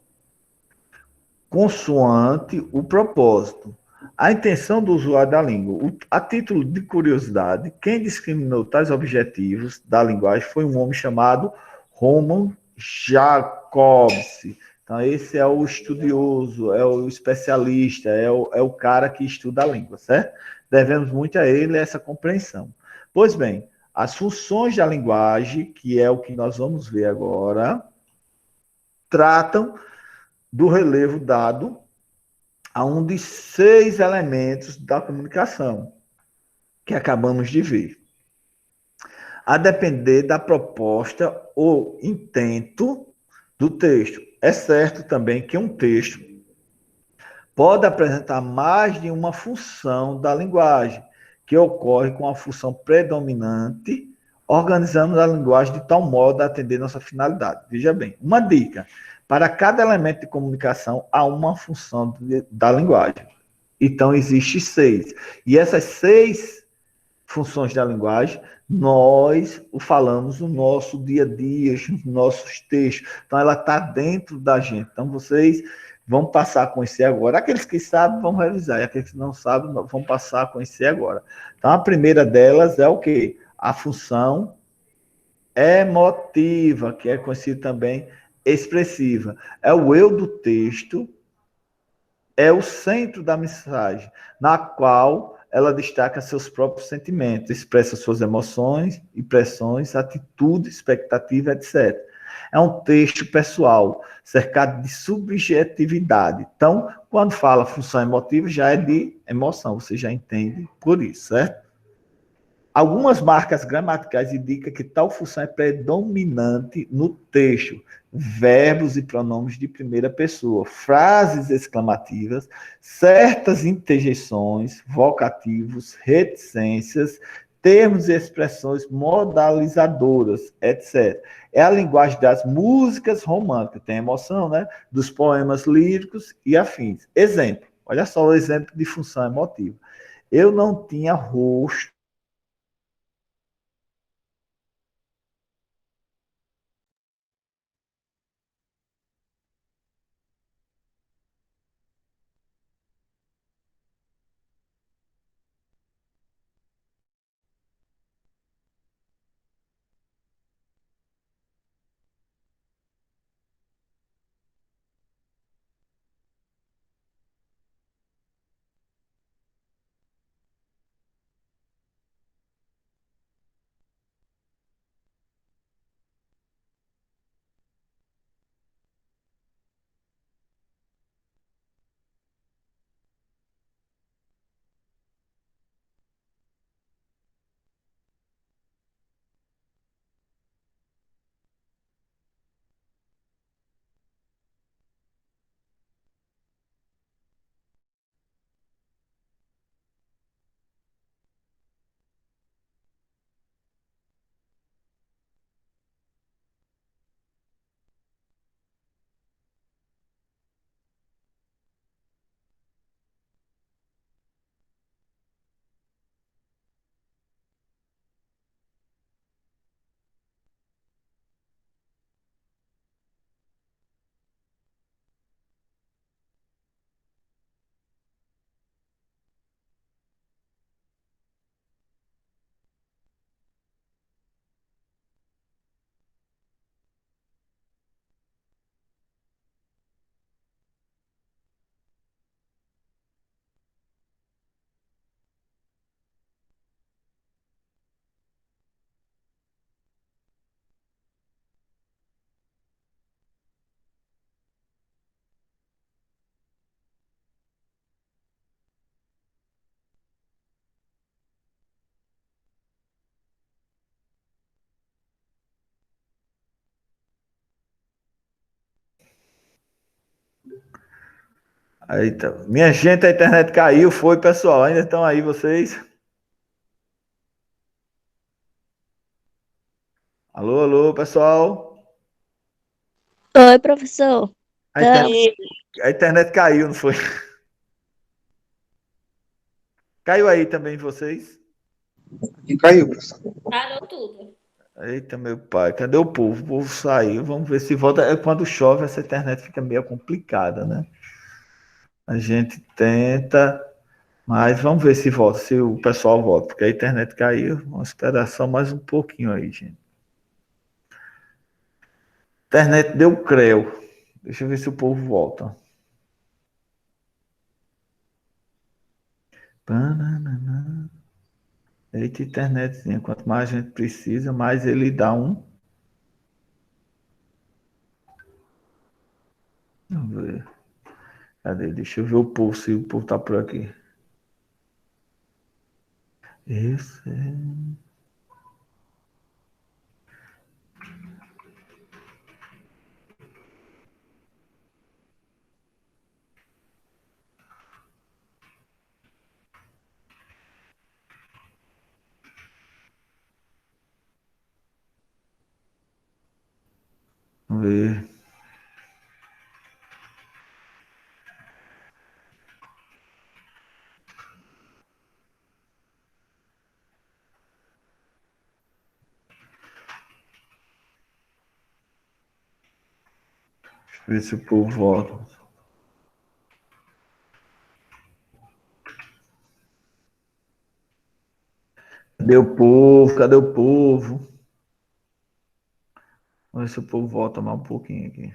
Consoante o propósito. A intenção do usuário da língua. A título de curiosidade, quem discriminou tais objetivos da linguagem foi um homem chamado Roman Jacobs. Então, esse é o estudioso, é o especialista, é o cara que estuda a língua, certo? Devemos muito a ele essa compreensão. Pois bem, as funções da linguagem, que é o que nós vamos ver agora, tratam do relevo dado a um dos 6 elementos da comunicação que acabamos de ver. A depender da proposta ou intento do texto. É certo também que um texto pode apresentar mais de uma função da linguagem, que ocorre com a função predominante. Organizamos a linguagem de tal modo a atender nossa finalidade. Veja bem, uma dica: para cada elemento de comunicação há uma função da linguagem. Então, existe 6. E essas 6 funções da linguagem, nós o falamos no nosso dia a dia, nos nossos textos. Então, ela está dentro da gente. Então, vocês vão passar a conhecer agora. Aqueles que sabem vão revisar, e aqueles que não sabem vão passar a conhecer agora. Então, a primeira delas é o quê? A função emotiva, que é conhecida também expressiva. É o eu do texto, é o centro da mensagem, na qual ela destaca seus próprios sentimentos, expressa suas emoções, impressões, atitudes, expectativas, etc. É um texto pessoal, cercado de subjetividade. Então, quando fala função emotiva, já é de emoção, você já entende por isso, certo? Algumas marcas gramaticais indicam que tal função é predominante no texto. Verbos e pronomes de primeira pessoa, frases exclamativas, certas interjeições, vocativos, reticências, termos e expressões modalizadoras, etc. É a linguagem das músicas românticas, tem emoção, né? Dos poemas líricos e afins. Exemplo, olha só o exemplo de função emotiva. Eu não tinha rosto Aí tá. Minha gente, a internet caiu, foi, pessoal. Ainda estão aí vocês? Alô, alô, pessoal. Oi, professor. A Então, internet, a internet caiu, não foi? Caiu aí também vocês? E caiu, professor. Parou tudo. Eita, meu pai, cadê o povo? O povo saiu. Vamos ver se volta. É, quando chove, essa internet fica meio complicada, né? A gente tenta, mas vamos ver se volta, se o pessoal volta, porque a internet caiu. Vamos esperar só mais um pouquinho aí, gente. Internet deu creu. Deixa eu ver se o povo volta. Pananana. Eita, internetzinha. Quanto mais a gente precisa, mais ele dá um. Vamos ver. Cadê? Deixa eu ver o povo, se o povo tá por aqui. Esse é... Vamos ver. Deixa eu ver se o povo volta. Cadê o povo? Cadê o povo? Vamos ver se o povo volta mais um pouquinho aqui.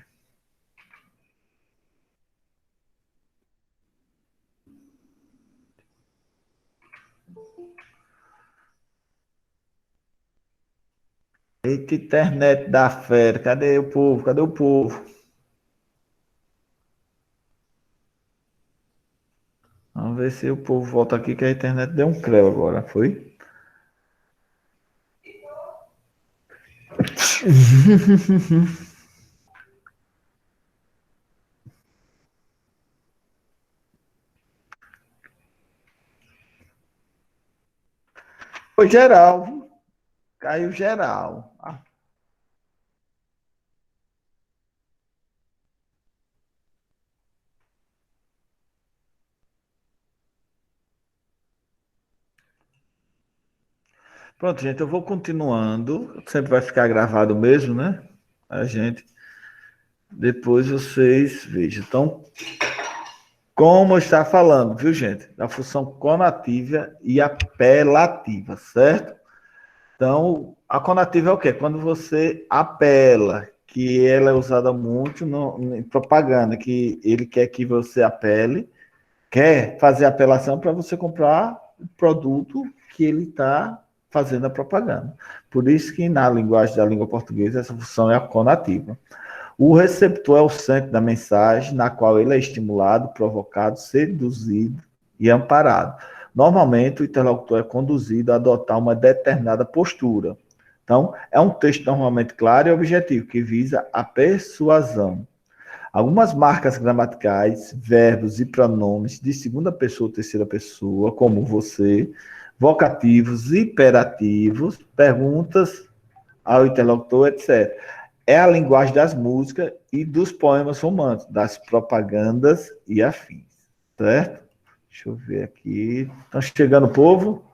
Eita, internet da fera. Cadê o povo? Cadê o povo? Vamos ver se o povo volta aqui, que a internet deu um creu agora, foi? Foi geral, viu? Caiu geral. Ah, pronto, gente, eu vou continuando. Sempre vai ficar gravado mesmo, né? A gente. Depois vocês vejam. Então, como eu estava falando, viu, gente? Da função conativa e apelativa, certo? Então, a conativa é o quê? Quando você apela, que ela é usada muito em propaganda, que ele quer que você apele, quer fazer apelação para você comprar o produto que ele está fazendo a propaganda. Por isso que na linguagem da língua portuguesa essa função é a conativa. O receptor é o centro da mensagem, na qual ele é estimulado, provocado, seduzido e amparado. Normalmente, o interlocutor é conduzido a adotar uma determinada postura. Então, é um texto normalmente claro e objetivo, que visa a persuasão. Algumas marcas gramaticais, verbos e pronomes de segunda pessoa ou terceira pessoa, como você, vocativos, imperativos, perguntas ao interlocutor, etc. É a linguagem das músicas e dos poemas românticos, das propagandas e afins, certo? Deixa eu ver aqui. Estão chegando o povo?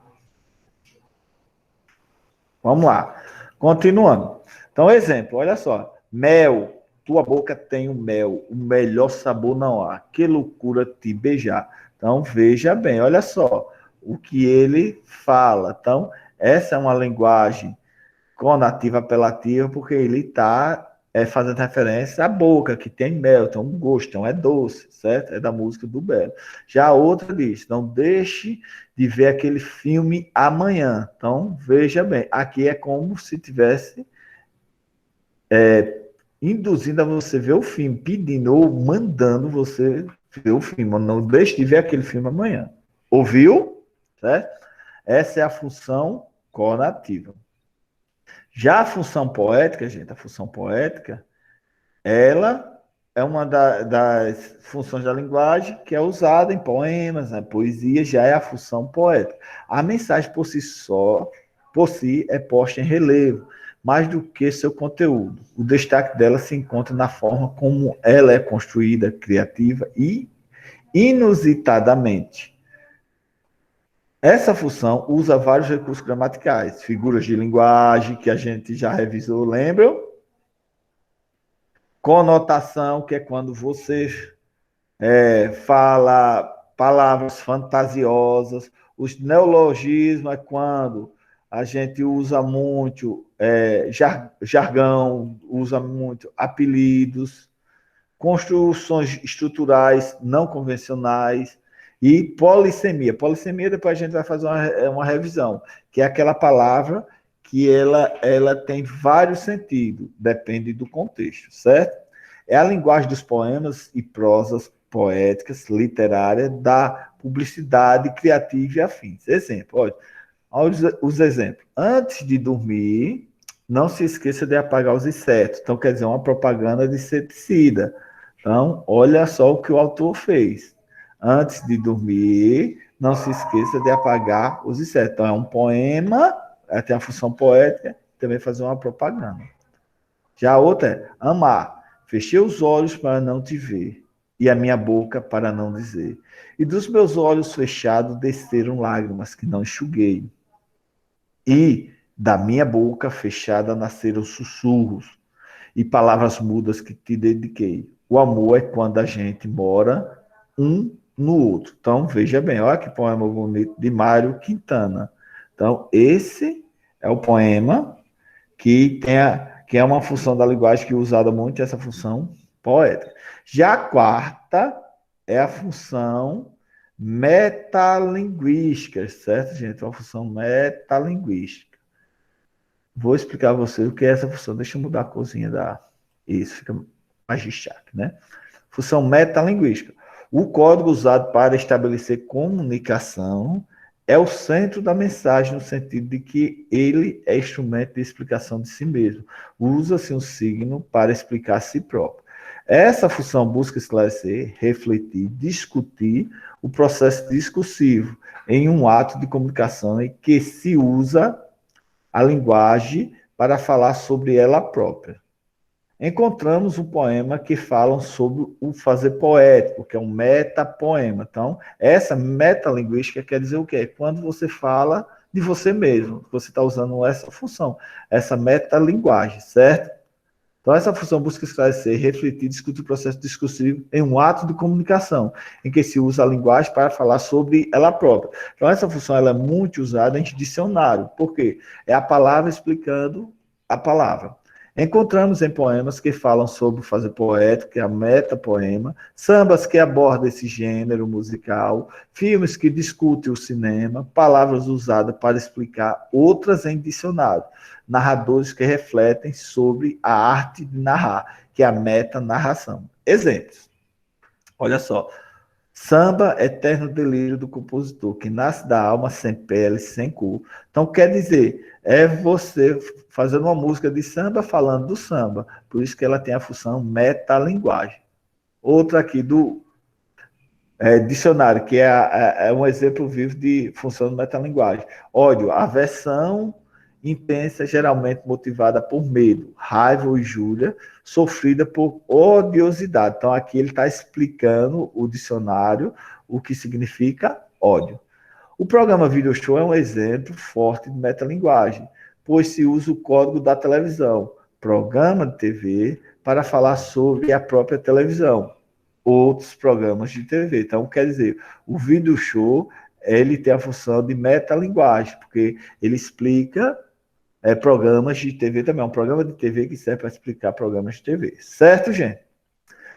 Vamos lá. Continuando. Então, exemplo, olha só. Mel, tua boca tem o mel, o melhor sabor não há. Que loucura te beijar. Então, veja bem, olha só o que ele fala. Então, essa é uma linguagem conativa apelativa, porque ele está fazendo referência à boca, que tem mel, tem um gosto, então é doce, certo? É da música do Belo. Já a outra diz, não deixe de ver aquele filme amanhã. Então, veja bem, aqui é como se tivesse induzindo a você ver o filme, pedindo ou mandando você ver o filme. Não deixe de ver aquele filme amanhã. Ouviu? Certo? Essa é a função conativa. Já a função poética, gente, a função poética, ela é uma das funções da linguagem que é usada em poemas, né? Poesia já é a função poética. A mensagem por si, é posta em relevo, mais do que seu conteúdo. O destaque dela se encontra na forma como ela é construída, criativa e inusitadamente. Essa função usa vários recursos gramaticais, figuras de linguagem, que a gente já revisou, lembram? Conotação, que é quando você fala palavras fantasiosas. Os neologismos é quando a gente usa muito jargão, usa muito apelidos, construções estruturais não convencionais e polissemia. Polissemia, depois a gente vai fazer uma revisão, que é aquela palavra que ela tem vários sentidos, depende do contexto, certo? É a linguagem dos poemas e prosas poéticas, literárias, da publicidade criativa e afins. Exemplo, olha os exemplos. Antes de dormir, não se esqueça de apagar os insetos. Então, quer dizer, uma propaganda de inseticida. Então, olha só o que o autor fez. Antes de dormir, não se esqueça de apagar os insetos. Então, é um poema, tem a função poética, também fazer uma propaganda. Já a outra é amar. Fechei os olhos para não te ver, e a minha boca para não dizer. E dos meus olhos fechados desceram lágrimas que não enxuguei. E da minha boca fechada nasceram sussurros e palavras mudas que te dediquei. O amor é quando a gente mora um no outro. Então, veja bem, olha que poema bonito de Mário Quintana. Então, esse é o poema que é uma função da linguagem que é usada muito, essa função poética. Já a quarta é a função metalinguística, certo, gente? Uma função metalinguística. Vou explicar a vocês o que é essa função. Deixa eu mudar a corzinha da... Isso, fica mais destaque, né? Função metalinguística. O código usado para estabelecer comunicação é o centro da mensagem, no sentido de que ele é instrumento de explicação de si mesmo. Usa-se um signo para explicar a si próprio. Essa função busca esclarecer, refletir, discutir o processo discursivo em um ato de comunicação em que se usa a linguagem para falar sobre ela própria. Encontramos um poema que fala sobre o fazer poético, que é um metapoema. Então, essa metalinguística quer dizer o quê? Quando você fala de você mesmo, você está usando essa função, essa metalinguagem, certo? Então, essa função busca esclarecer, refletir, discutir o processo discursivo em um ato de comunicação, em que se usa a linguagem para falar sobre ela própria. Então, essa função ela é muito usada em dicionário. Por quê? É a palavra explicando a palavra. Encontramos em poemas que falam sobre o fazer poético, que é a metapoema, sambas que abordam esse gênero musical, filmes que discutem o cinema, palavras usadas para explicar outras em dicionário, narradores que refletem sobre a arte de narrar, que é a metanarração. Exemplos. Olha só. Samba, eterno delírio do compositor, que nasce da alma sem pele, sem cor. Então, quer dizer, é você fazendo uma música de samba falando do samba. Por isso que ela tem a função metalinguagem. Outra aqui do dicionário, que é um exemplo vivo de função de metalinguagem. Ódio, aversão intensa, geralmente motivada por medo, raiva ou injúria, sofrida por odiosidade. Então, aqui ele está explicando o dicionário, o que significa ódio. O programa Video Show é um exemplo forte de metalinguagem, pois se usa o código da televisão, programa de TV, para falar sobre a própria televisão, outros programas de TV. Então, quer dizer, o Video Show, ele tem a função de metalinguagem, porque ele explica programas de TV também. É um programa de TV que serve para explicar programas de TV. Certo, gente?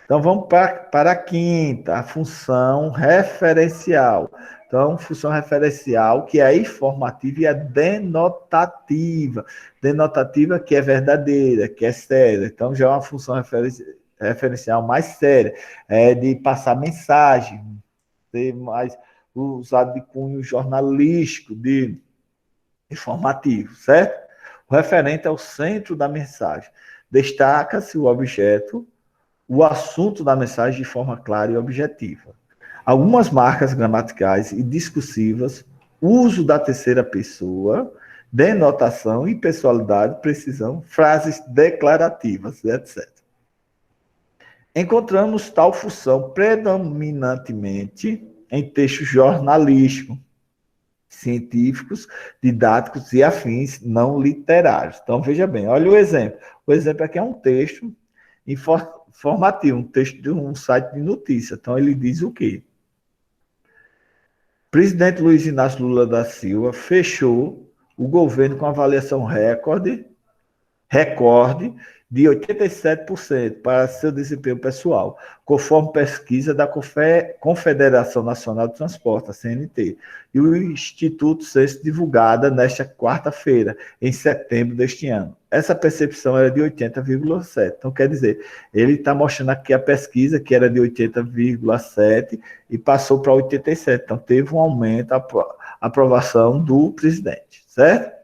Então, vamos para a quinta, a função referencial. Então, função referencial, que é a informativa e a denotativa. Denotativa que é verdadeira, que é séria. Então, já é uma função referencial mais séria, de passar mensagem, ser mais usado de cunho jornalístico, de informativo, certo? O referente é o centro da mensagem. Destaca-se o objeto o assunto da mensagem de forma clara e objetiva. Algumas marcas gramaticais e discursivas, uso da terceira pessoa, denotação, impessoalidade, precisão, frases declarativas, etc. Encontramos tal função predominantemente em textos jornalísticos, científicos, didáticos e afins não literários. Então, veja bem, olha o exemplo. O exemplo aqui é um texto informativo, um texto de um site de notícia. Então, ele diz o quê? Presidente Luiz Inácio Lula da Silva fechou o governo com avaliação recorde de 87% para seu desempenho pessoal, conforme pesquisa da Confederação Nacional de Transporte, a CNT, e o Instituto Censo divulgada nesta quarta-feira, em setembro deste ano. Essa percepção era de 80,7%. Então, quer dizer, ele está mostrando aqui a pesquisa, que era de 80,7% e passou para 87%. Então, teve um aumento, a aprovação do presidente, certo?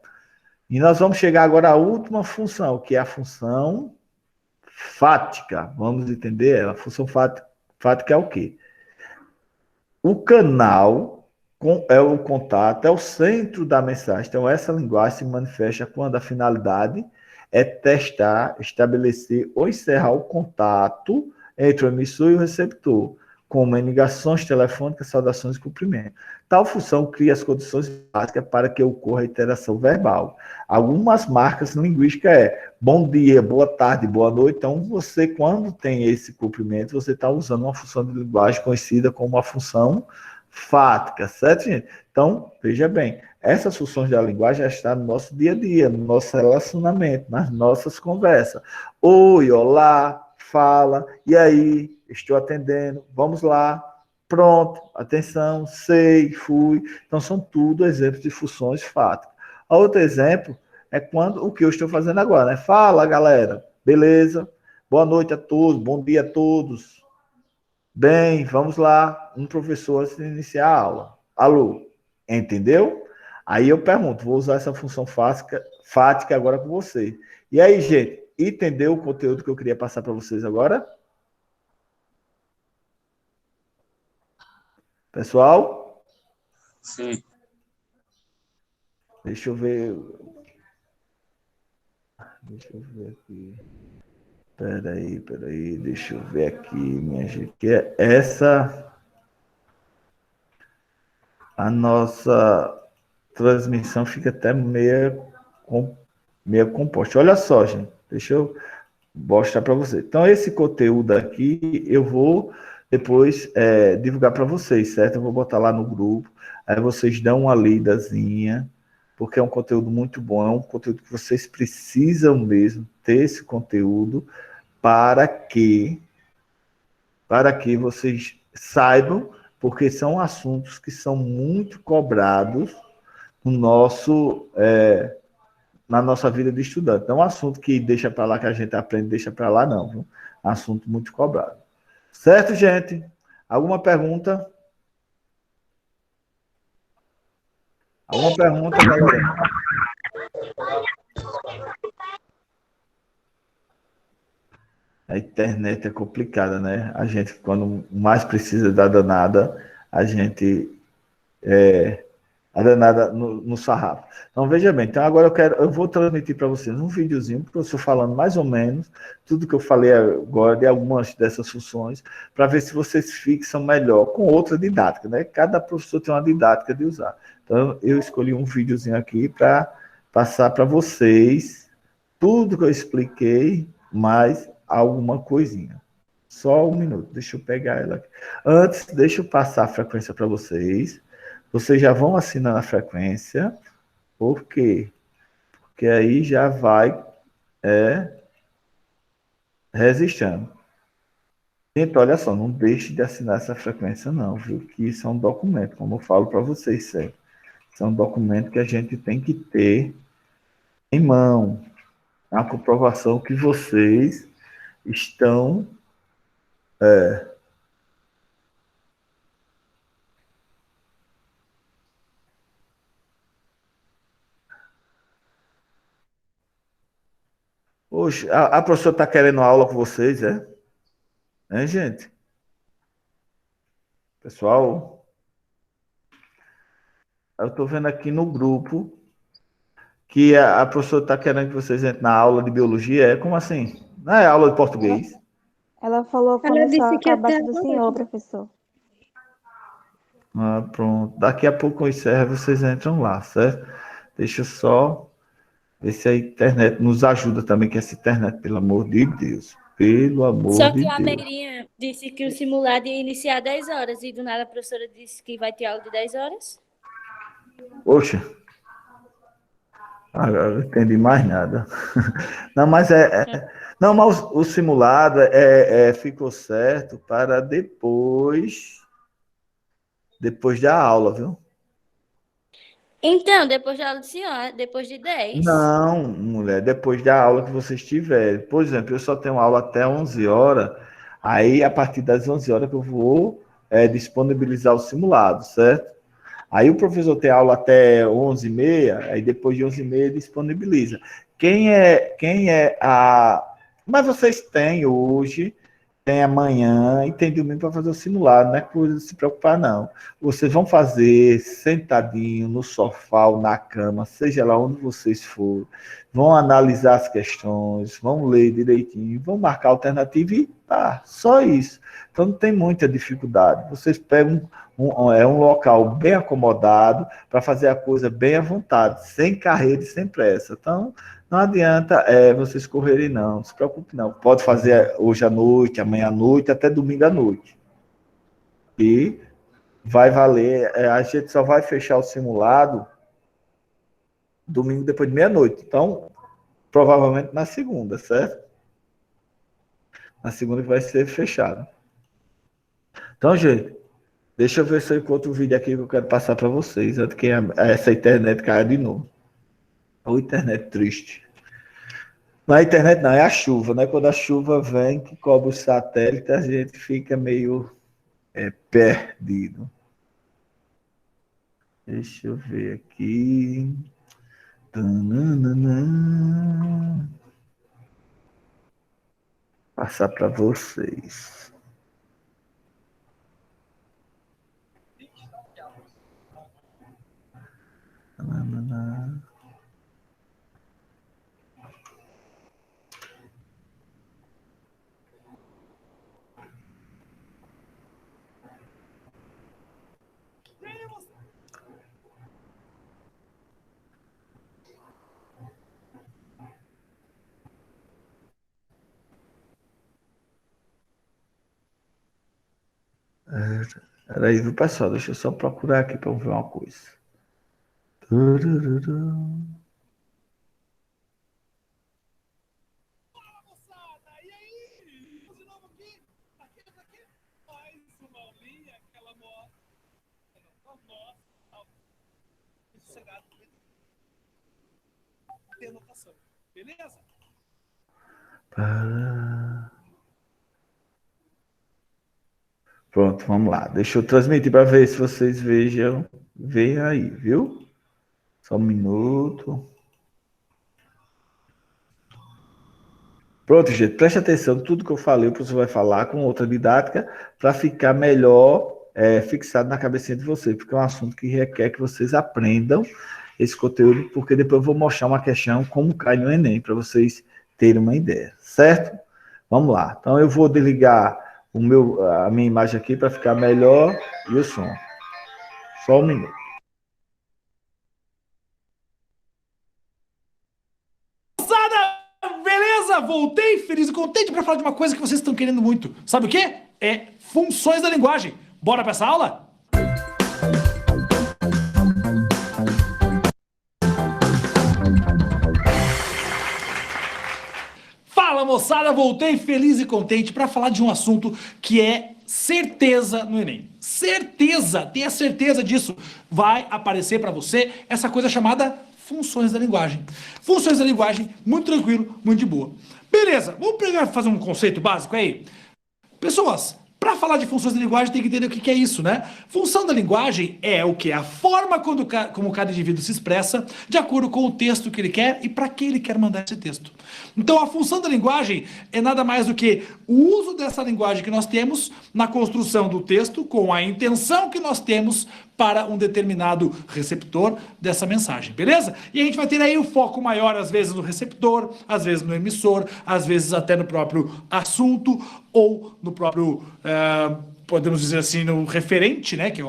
E nós vamos chegar agora à última função, que é a função fática. Vamos entender ela. A função fática é o quê? O canal é o contato, é o centro da mensagem. Então, essa linguagem se manifesta quando a finalidade é testar, estabelecer ou encerrar o contato entre o emissor e o receptor, como em ligações telefônicas, saudações e cumprimento. Tal função cria as condições básicas para que ocorra a interação verbal. Algumas marcas linguísticas bom dia, boa tarde, boa noite. Então, você, quando tem esse cumprimento, você está usando uma função de linguagem conhecida como uma função fática, certo, gente? Então, veja bem, essas funções da linguagem já estão no nosso dia a dia, no nosso relacionamento, nas nossas conversas. Oi, olá, fala, e aí, estou atendendo, vamos lá, pronto, atenção, sei, fui. Então, são tudo exemplos de funções fáticas. Outro exemplo é quando o que eu estou fazendo agora, né? Fala, galera, beleza? Boa noite a todos, bom dia a todos. Bem, vamos lá, um professor antes de iniciar a aula. Alô, entendeu? Aí eu pergunto, vou usar essa função fática agora com você. E aí, gente, entendeu o conteúdo que eu queria passar para vocês agora? Pessoal? Sim. Deixa eu ver. Deixa eu ver aqui. Peraí, deixa eu ver aqui, minha gente. Que é essa a nossa transmissão fica até meia composta. Olha só, gente. Deixa eu mostrar para você. Então, esse conteúdo aqui eu vou depois divulgar para vocês, certo? Eu vou botar lá no grupo. Aí vocês dão uma lidazinha, porque é um conteúdo muito bom, é um conteúdo que vocês precisam mesmo ter esse conteúdo para que vocês saibam, porque são assuntos que são muito cobrados no nosso na nossa vida de estudante. Não é um assunto que deixa para lá que a gente aprende, deixa para lá não, viu? É um assunto muito cobrado. Certo, gente? Alguma pergunta? Alguma pergunta, galera? A internet é complicada, né? A gente, quando mais precisa da danada, a gente a danada no sarrafo. Então, veja bem, então agora eu vou transmitir para vocês um videozinho, professor falando mais ou menos tudo que eu falei agora, de algumas dessas funções, para ver se vocês fixam melhor com outra didática, né? Cada professor tem uma didática de usar. Então, eu escolhi um videozinho aqui para passar para vocês tudo que eu expliquei, mais alguma coisinha. Só um minuto, deixa eu pegar ela aqui. Antes, deixa eu passar a frequência para vocês. Vocês já vão assinando a frequência. Por quê? Porque aí já vai registrando. Gente, olha só, não deixe de assinar essa frequência não, viu? Que isso é um documento, como eu falo para vocês sempre. Isso é um documento que a gente tem que ter em mão. A comprovação que vocês estão Hoje, a professora está querendo aula com vocês, é? Né, gente? Pessoal, eu estou vendo aqui no grupo que a professora está querendo que vocês entrem na aula de biologia. É como assim? Não é aula de português? Ela falou Ela começar disse que até abaixo do senhor, professor. Ah, pronto. Daqui a pouco eu encerro, vocês entram lá, certo? Deixa eu só ver se a internet nos ajuda também, que essa internet, pelo amor de Deus. Pelo amor Só de que a Deus. Meirinha disse que o simulado ia iniciar 10 horas e do nada a professora disse que vai ter aula de 10 horas. Poxa, agora eu não entendi mais nada. Não, mas não, mas o simulado ficou certo para depois da aula, viu? Então, depois da aula do senhor, depois de 10. Não, mulher, depois da aula que vocês tiverem. Por exemplo, eu só tenho aula até 11 horas, aí a partir das 11 horas que eu vou disponibilizar o simulado, certo? Aí o professor tem aula até 11h30, aí depois de 11h30 disponibiliza. Quem é a... Mas vocês têm hoje, tem amanhã e tem domingo para fazer o simulado, não é coisa de se preocupar, não. Vocês vão fazer sentadinho no sofá ou na cama, seja lá onde vocês forem, vão analisar as questões, vão ler direitinho, vão marcar a alternativa e tá, só isso. Então não tem muita dificuldade. Vocês pegam um local bem acomodado para fazer a coisa bem à vontade, sem carreira e sem pressa. Então, não adianta vocês correrem, não. Não se preocupe, não. Pode fazer hoje à noite, amanhã à noite, até domingo à noite. E vai valer. A gente só vai fechar o simulado domingo depois de meia-noite. Então, provavelmente na segunda, certo? Na segunda que vai ser fechado. Então, gente, deixa eu ver se eu encontro um vídeo aqui que eu quero passar para vocês, antes que essa internet caia de novo. Ou internet triste. Na internet não, é a chuva, né? Quando a chuva vem, que cobre o satélite, a gente fica meio perdido. Deixa eu ver aqui. Tananana. Passar para vocês. Tananana. Peraí, viu, pessoal? Deixa eu só procurar aqui para ver uma coisa. Turururu. Beleza? Pronto, vamos lá. Deixa eu transmitir para ver se vocês vejam. Veem aí, viu? Só um minuto. Pronto, gente, preste atenção. Tudo que eu falei, o professor vai falar com outra didática para ficar melhor fixado na cabecinha de vocês, porque é um assunto que requer que vocês aprendam esse conteúdo, porque depois eu vou mostrar uma questão como cai no Enem, para vocês terem uma ideia, certo? Vamos lá. Então eu vou desligar a minha imagem aqui para ficar melhor e o som. Só um minuto. Beleza? Voltei feliz e contente para falar de uma coisa que vocês estão querendo muito. Sabe o quê? É funções da linguagem. Bora para essa aula? Fala, moçada! Voltei feliz e contente para falar de um assunto que é certeza no Enem. Certeza! Tenha certeza disso. Vai aparecer para você essa coisa chamada funções da linguagem. Funções da linguagem, muito tranquilo, muito de boa. Beleza, vamos fazer um conceito básico aí? Pessoas, Para falar de funções da linguagem, tem que entender o que é isso, né? Função da linguagem é o que? A forma como cada indivíduo se expressa de acordo com o texto que ele quer e para que ele quer mandar esse texto. Então, a função da linguagem é nada mais do que o uso dessa linguagem que nós temos na construção do texto com a intenção que nós temos para um determinado receptor dessa mensagem, beleza? E a gente vai ter aí o foco maior, às vezes, no receptor, às vezes no emissor, às vezes até no próprio assunto ou no próprio, podemos dizer assim, no referente, né? Que é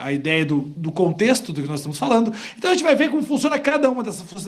a ideia do contexto do que nós estamos falando. Então a gente vai ver como funciona cada uma dessas funções.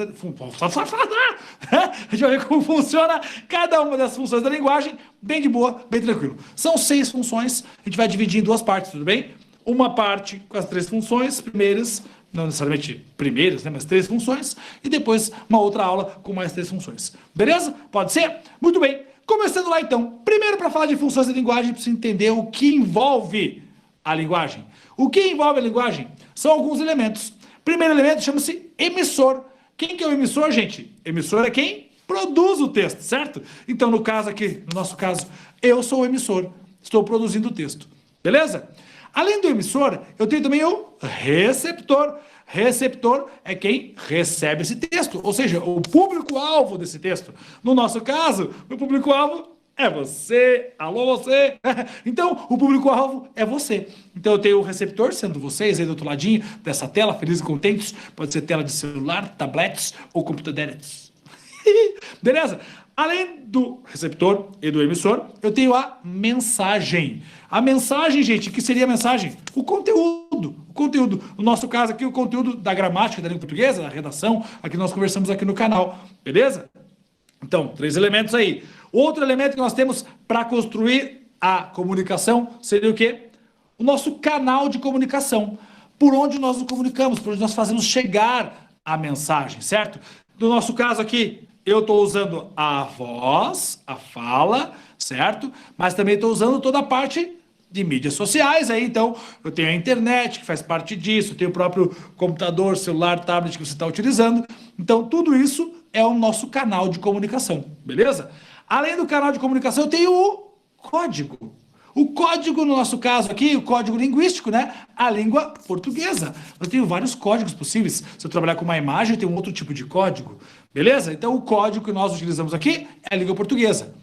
A gente vai ver como funciona cada uma dessas funções da linguagem, bem de boa, bem tranquilo. São 6 funções, a gente vai dividir em 2 partes, tudo bem? Uma parte com as 3 funções primeiras, não necessariamente primeiras, né, mas 3 funções, e depois uma outra aula com mais 3 funções. Beleza? Pode ser? Muito bem. Começando lá então. Primeiro, para falar de funções da linguagem, precisa entender o que envolve a linguagem. O que envolve a linguagem? São alguns elementos. Primeiro elemento chama-se emissor. Quem que é o emissor, gente? Emissor é quem produz o texto, certo? Então, no caso aqui, no nosso caso, eu sou o emissor. Estou produzindo o texto. Beleza? Além do emissor, eu tenho também o receptor. Receptor é quem recebe esse texto, ou seja, o público-alvo desse texto. No nosso caso, o público-alvo é você. Alô, você. Então, o público-alvo é você. Então, eu tenho o receptor, sendo vocês aí do outro ladinho dessa tela, felizes e contentes. Pode ser tela de celular, tablets ou computadores. Beleza? Além do receptor e do emissor, eu tenho a mensagem. A mensagem, gente, que seria a mensagem? O conteúdo. O conteúdo. No nosso caso aqui, o conteúdo da gramática da língua portuguesa, da redação, aqui nós conversamos aqui no canal. Beleza? Então, 3 elementos aí. Outro elemento que nós temos para construir a comunicação seria o quê? O nosso canal de comunicação. Por onde nós nos comunicamos, por onde nós fazemos chegar a mensagem, certo? No nosso caso aqui, eu estou usando a voz, a fala, certo? Mas também estou usando toda a parte de mídias sociais aí, então eu tenho a internet que faz parte disso, eu tenho o próprio computador, celular, tablet que você está utilizando. Então tudo isso é o nosso canal de comunicação, beleza? Além do canal de comunicação, eu tenho o código. O código, no nosso caso aqui, o código linguístico, né? A língua portuguesa. Eu tenho vários códigos possíveis. Se eu trabalhar com uma imagem, eu tenho um outro tipo de código. Beleza? Então, o código que nós utilizamos aqui é a língua portuguesa.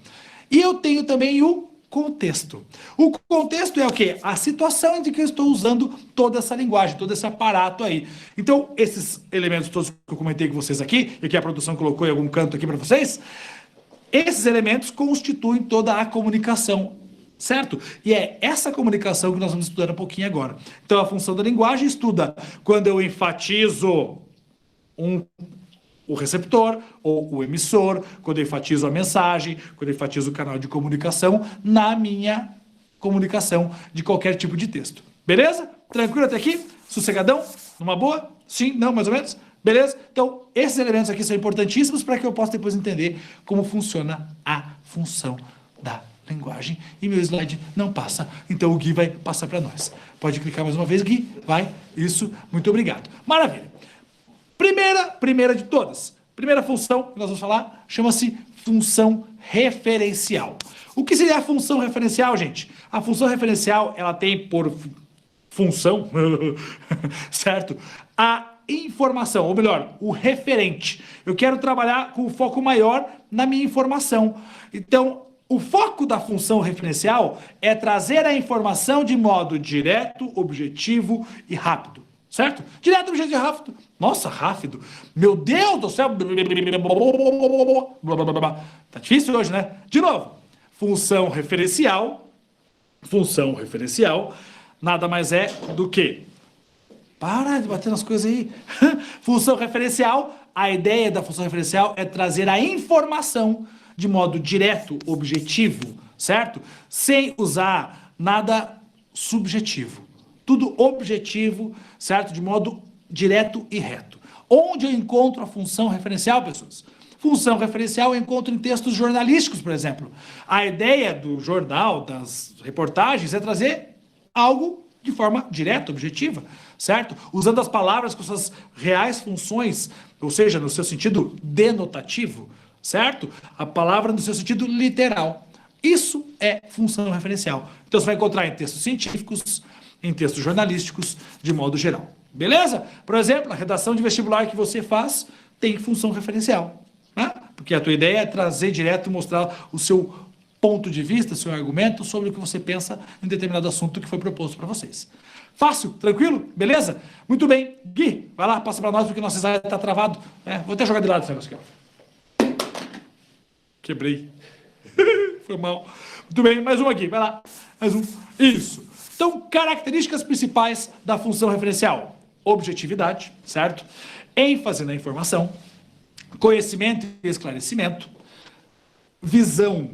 E eu tenho também o contexto. O contexto é o quê? A situação em que eu estou usando toda essa linguagem, todo esse aparato aí. Então, esses elementos todos que eu comentei com vocês aqui, e que a produção colocou em algum canto aqui para vocês, esses elementos constituem toda a comunicação, certo? E é essa comunicação que nós vamos estudar um pouquinho agora. Então, a função da linguagem estuda quando eu enfatizo o receptor ou o emissor, quando eu enfatizo a mensagem, quando eu enfatizo o canal de comunicação na minha comunicação de qualquer tipo de texto. Beleza? Tranquilo até aqui? Sossegadão? Numa boa? Sim? Não? Mais ou menos? Beleza? Então, esses elementos aqui são importantíssimos para que eu possa depois entender como funciona a função da linguagem. E meu slide não passa, então o Gui vai passar para nós. Pode clicar mais uma vez, Gui. Vai. Isso. Muito obrigado. Maravilha. Primeira de todas. Primeira função que nós vamos falar chama-se função referencial. O que seria a função referencial, gente? A função referencial, ela tem por função, certo? A informação, ou melhor, o referente. Eu quero trabalhar com o foco maior na minha informação. Então, o foco da função referencial é trazer a informação de modo direto, objetivo e rápido. Certo? Direto, objetivo e rápido. Nossa, rápido. Meu Deus do céu. Tá difícil hoje, né? De novo. Função referencial. Função referencial nada mais é do que... Para de bater nas coisas aí. Função referencial. A ideia da função referencial é trazer a informação de modo direto, objetivo, certo? Sem usar nada subjetivo. Tudo objetivo, certo? De modo direto e reto. Onde eu encontro a função referencial, pessoas? Função referencial eu encontro em textos jornalísticos, por exemplo. A ideia do jornal, das reportagens, é trazer algo de forma direta, objetiva, certo? Usando as palavras com suas reais funções, ou seja, no seu sentido denotativo, certo? A palavra no seu sentido literal. Isso é função referencial. Então você vai encontrar em textos científicos, em textos jornalísticos, de modo geral. Beleza? Por exemplo, a redação de vestibular que você faz tem função referencial. Né? Porque a tua ideia é trazer direto, mostrar o seu ponto de vista, seu argumento sobre o que você pensa em determinado assunto que foi proposto para vocês. Fácil? Tranquilo? Beleza? Muito bem. Gui, vai lá, passa para nós, porque nosso slide está travado. Vou até jogar de lado esse negócio aqui. Ó. Quebrei. Foi mal. Muito bem, mais um aqui. Vai lá. Mais um. Isso. Então, características principais da função referencial. Objetividade, certo? ênfase na informação, conhecimento e esclarecimento, visão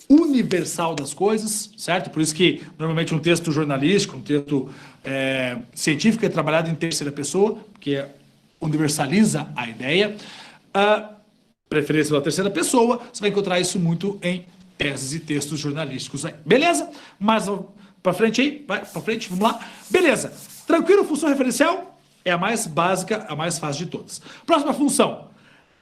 universal das coisas, certo? Por isso que, normalmente, um texto jornalístico, um texto científico é trabalhado em terceira pessoa, que universaliza a ideia. Preferência pela terceira pessoa, você vai encontrar isso muito em teses e textos jornalísticos aí. Beleza? Mas para frente aí, vai para frente, vamos lá. Beleza. Tranquilo, função referencial é a mais básica, a mais fácil de todas. Próxima função.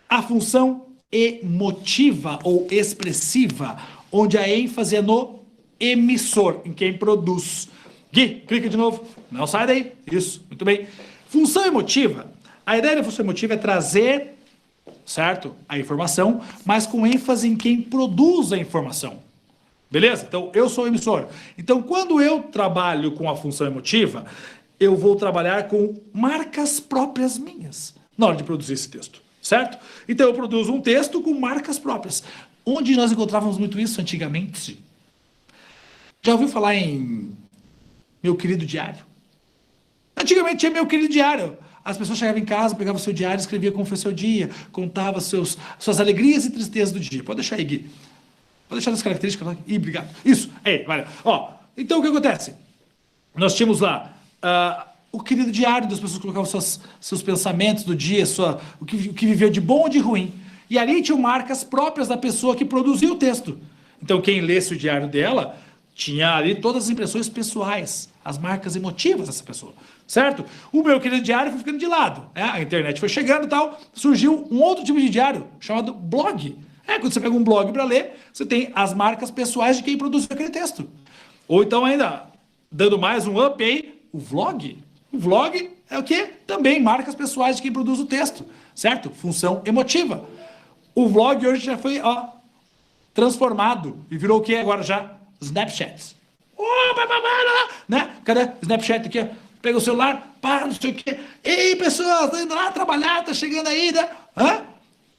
A função emotiva ou expressiva, onde a ênfase é no emissor, em quem produz. Gui, clica de novo. Não sai daí. Isso, muito bem. Função emotiva. A ideia da função emotiva é trazer, certo, a informação, mas com ênfase em quem produz a informação. Beleza? Então, eu sou o emissor. Então, quando eu trabalho com a função emotiva, eu vou trabalhar com marcas próprias minhas na hora de produzir esse texto, certo? Então, eu produzo um texto com marcas próprias. Onde nós encontrávamos muito isso antigamente? Já ouviu falar em Meu Querido Diário? Antigamente tinha Meu Querido Diário. As pessoas chegavam em casa, pegavam o seu diário, escreviam como foi seu dia, contava suas alegrias e tristezas do dia. Pode deixar aí, Gui. Pode deixar nas características lá. Ih, obrigado. Isso. Aí, vai. Ó, então o que acontece? Nós tínhamos lá o querido diário das pessoas que colocavam seus pensamentos do dia, o que viveu de bom ou de ruim. E ali tinham marcas próprias da pessoa que produziu o texto. Então quem lesse o diário dela tinha ali todas as impressões pessoais, as marcas emotivas dessa pessoa, certo? O Meu Querido Diário foi ficando de lado, né? A internet foi chegando e tal, surgiu um outro tipo de diário, chamado blog. Quando você pega um blog para ler, você tem as marcas pessoais de quem produziu aquele texto. Ou então ainda, dando mais um up aí, o vlog. O vlog é o quê? Também marcas pessoais de quem produz o texto, certo? Função emotiva. O vlog hoje já foi, transformado e virou o quê agora já? Snapchat. Né? Cadê Snapchat aqui? Ó. Pega o celular, não sei o quê. Ei, pessoas, tá indo lá trabalhar, tá chegando aí, né?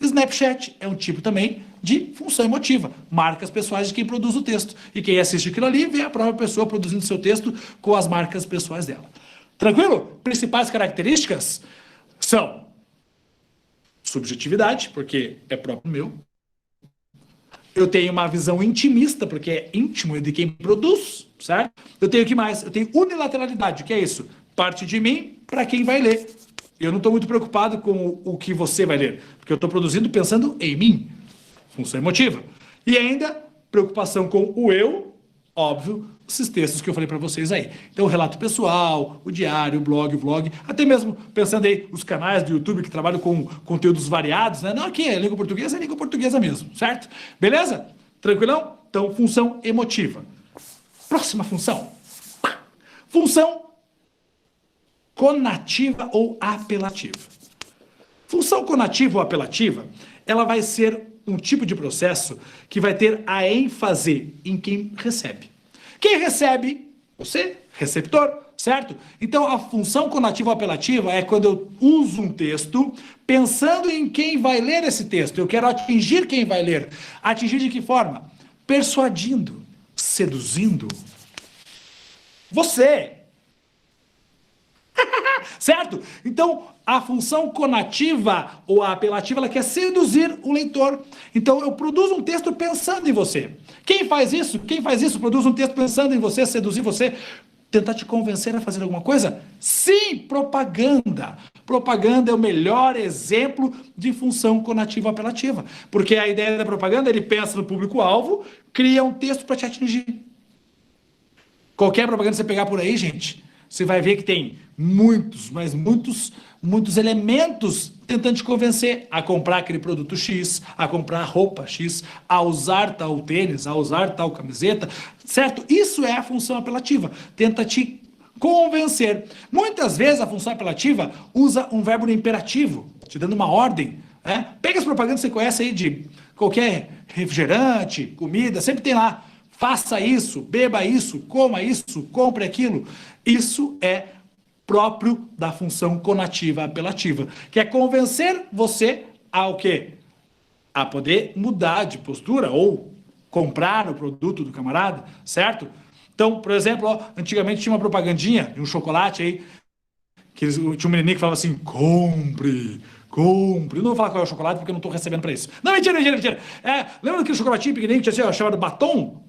Snapchat é um tipo também de função emotiva. Marcas pessoais de quem produz o texto. E quem assiste aquilo ali vê a própria pessoa produzindo seu texto com as marcas pessoais dela. Tranquilo? Principais características são subjetividade, porque é próprio meu. Eu tenho uma visão intimista, porque é íntimo de quem produz, certo? Eu tenho o que mais? Eu tenho unilateralidade, o que é isso? Parte de mim para quem vai ler. Eu não estou muito preocupado com o que você vai ler, porque eu estou produzindo pensando em mim. Função emotiva. E ainda, preocupação com o eu, óbvio, esses textos que eu falei para vocês aí. Então, o relato pessoal, o diário, o blog, vlog, até mesmo pensando aí os canais do YouTube que trabalham com conteúdos variados, né? Não, aqui é língua portuguesa mesmo, certo? Beleza? Tranquilão? Então, função emotiva. Próxima função. Função conativa ou apelativa. Função conativa ou apelativa, ela vai ser um tipo de processo que vai ter a ênfase em quem recebe. Quem recebe? Você, receptor, certo? Então, a função conativa ou apelativa é quando eu uso um texto pensando em quem vai ler esse texto. Eu quero atingir quem vai ler. Atingir de que forma? Persuadindo, seduzindo você. Certo? Então, a função conativa ou a apelativa, ela quer seduzir o leitor. Então, eu produzo um texto pensando em você. Quem faz isso? Produz um texto pensando em você, seduzir você, tentar te convencer a fazer alguma coisa? Sim, propaganda. Propaganda é o melhor exemplo de função conativa ou apelativa. Porque a ideia da propaganda, ele pensa no público-alvo, cria um texto para te atingir. Qualquer propaganda que você pegar por aí, gente, você vai ver que tem muitos, mas muitos muitos elementos tentando te convencer a comprar aquele produto X, a comprar roupa X, a usar tal tênis, a usar tal camiseta, certo? Isso é a função apelativa. Tenta te convencer. Muitas vezes a função apelativa usa um verbo no imperativo, te dando uma ordem. Pega as propagandas que você conhece aí de qualquer refrigerante, comida, sempre tem lá. Faça isso, beba isso, coma isso, compre aquilo. Isso é próprio da função conativa apelativa, que é convencer você ao quê? A poder mudar de postura ou comprar o produto do camarada, certo? Então, por exemplo, ó, antigamente tinha uma propagandinha de um chocolate aí, que tinha um menininho que falava assim, compre. Eu não vou falar qual é o chocolate porque eu não estou recebendo para isso. Não, mentira. Lembra daquele chocolatinho pequenininho que tinha chamado batom?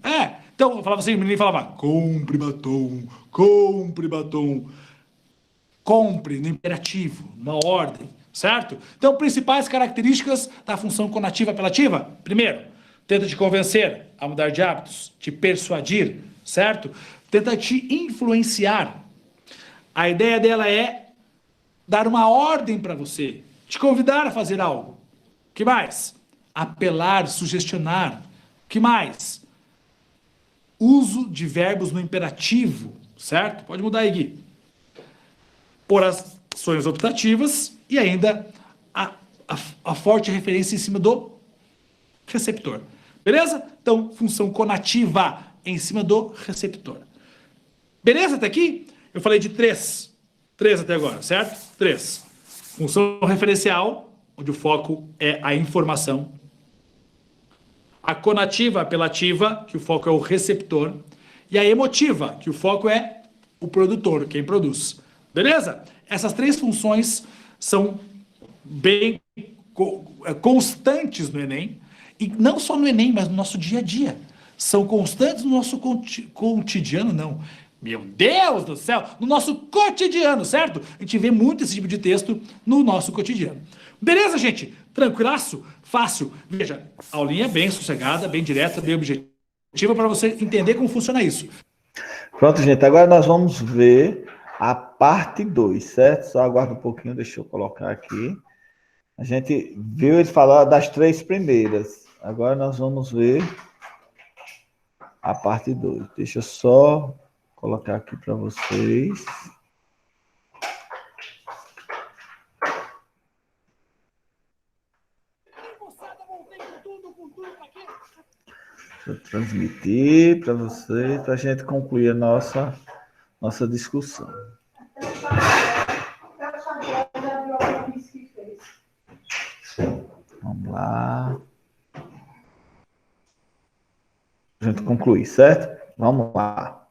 Então eu falava assim, o menino falava, compre batom. Compre no imperativo, uma ordem, certo? Então, principais características da função conativa apelativa. Primeiro, tenta te convencer a mudar de hábitos, te persuadir, certo? Tenta te influenciar. A ideia dela é dar uma ordem para você, te convidar a fazer algo. Que mais? Apelar, sugestionar. Que mais? Uso de verbos no imperativo, certo? Pode mudar aí, Gui. Por ações optativas e ainda a forte referência em cima do receptor. Beleza? Então, função conativa em cima do receptor. Beleza até aqui? Eu falei de três. Três até agora, certo? Três. Função referencial, onde o foco é a informação. A conativa apelativa, que o foco é o receptor. E a emotiva, que o foco é o produtor, quem produz. Beleza? Essas três funções são bem constantes no Enem. E não só no Enem, mas no nosso dia a dia. São constantes no nosso cotidiano, não. Meu Deus do céu! No nosso cotidiano, certo? A gente vê muito esse tipo de texto no nosso cotidiano. Beleza, gente? Tranquilaço? Fácil. Veja, aulinha bem sossegada, bem direta, bem objetiva para você entender como funciona isso. Pronto, gente. Agora nós vamos ver a parte 2, certo? Só aguarda um pouquinho, deixa eu colocar aqui. A gente viu ele falar das três primeiras. Agora nós vamos ver a parte 2. Deixa eu só colocar aqui para vocês. Deixa eu transmitir para vocês, para a gente concluir a nossa discussão. Vamos lá. A gente concluir, certo? Vamos lá.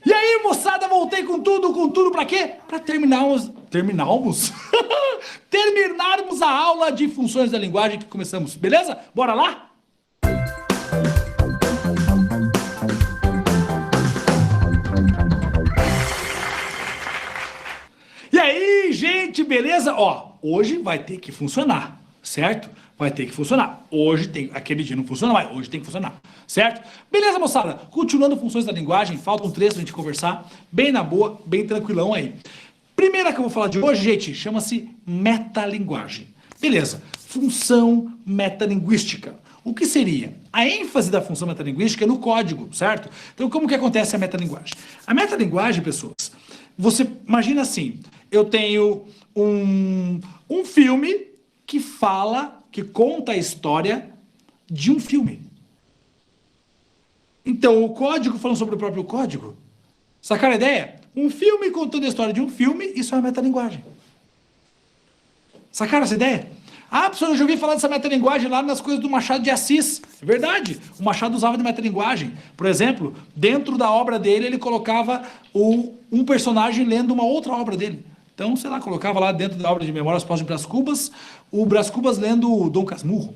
E aí, moçada, voltei com tudo para quê? Para terminarmos a aula de funções da linguagem que começamos, beleza? Bora lá? E aí, gente, beleza? Ó, hoje vai ter que funcionar, certo? Vai ter que funcionar. Hoje tem, aquele dia não funciona, mas hoje tem que funcionar, certo? Beleza, moçada? Continuando funções da linguagem, faltam 3 pra gente conversar, bem na boa, bem tranquilão aí. Primeira que eu vou falar de hoje, gente, chama-se metalinguagem. Beleza, função metalinguística. O que seria? A ênfase da função metalinguística é no código, certo? Então, como que acontece a metalinguagem? A metalinguagem, pessoas, você imagina assim, eu tenho um filme que conta a história de um filme. Então, o código falando sobre o próprio código. Sacaram a ideia? Um filme contando a história de um filme, isso é uma metalinguagem. Sacaram essa ideia? Ah, professor, eu já ouvi falar dessa metalinguagem lá nas coisas do Machado de Assis. É verdade, o Machado usava de metalinguagem. Por exemplo, dentro da obra dele, ele colocava um personagem lendo uma outra obra dele. Então, sei lá, colocava lá dentro da obra de Memórias Póstumas de Brás Cubas, o Brás Cubas lendo o Dom Casmurro.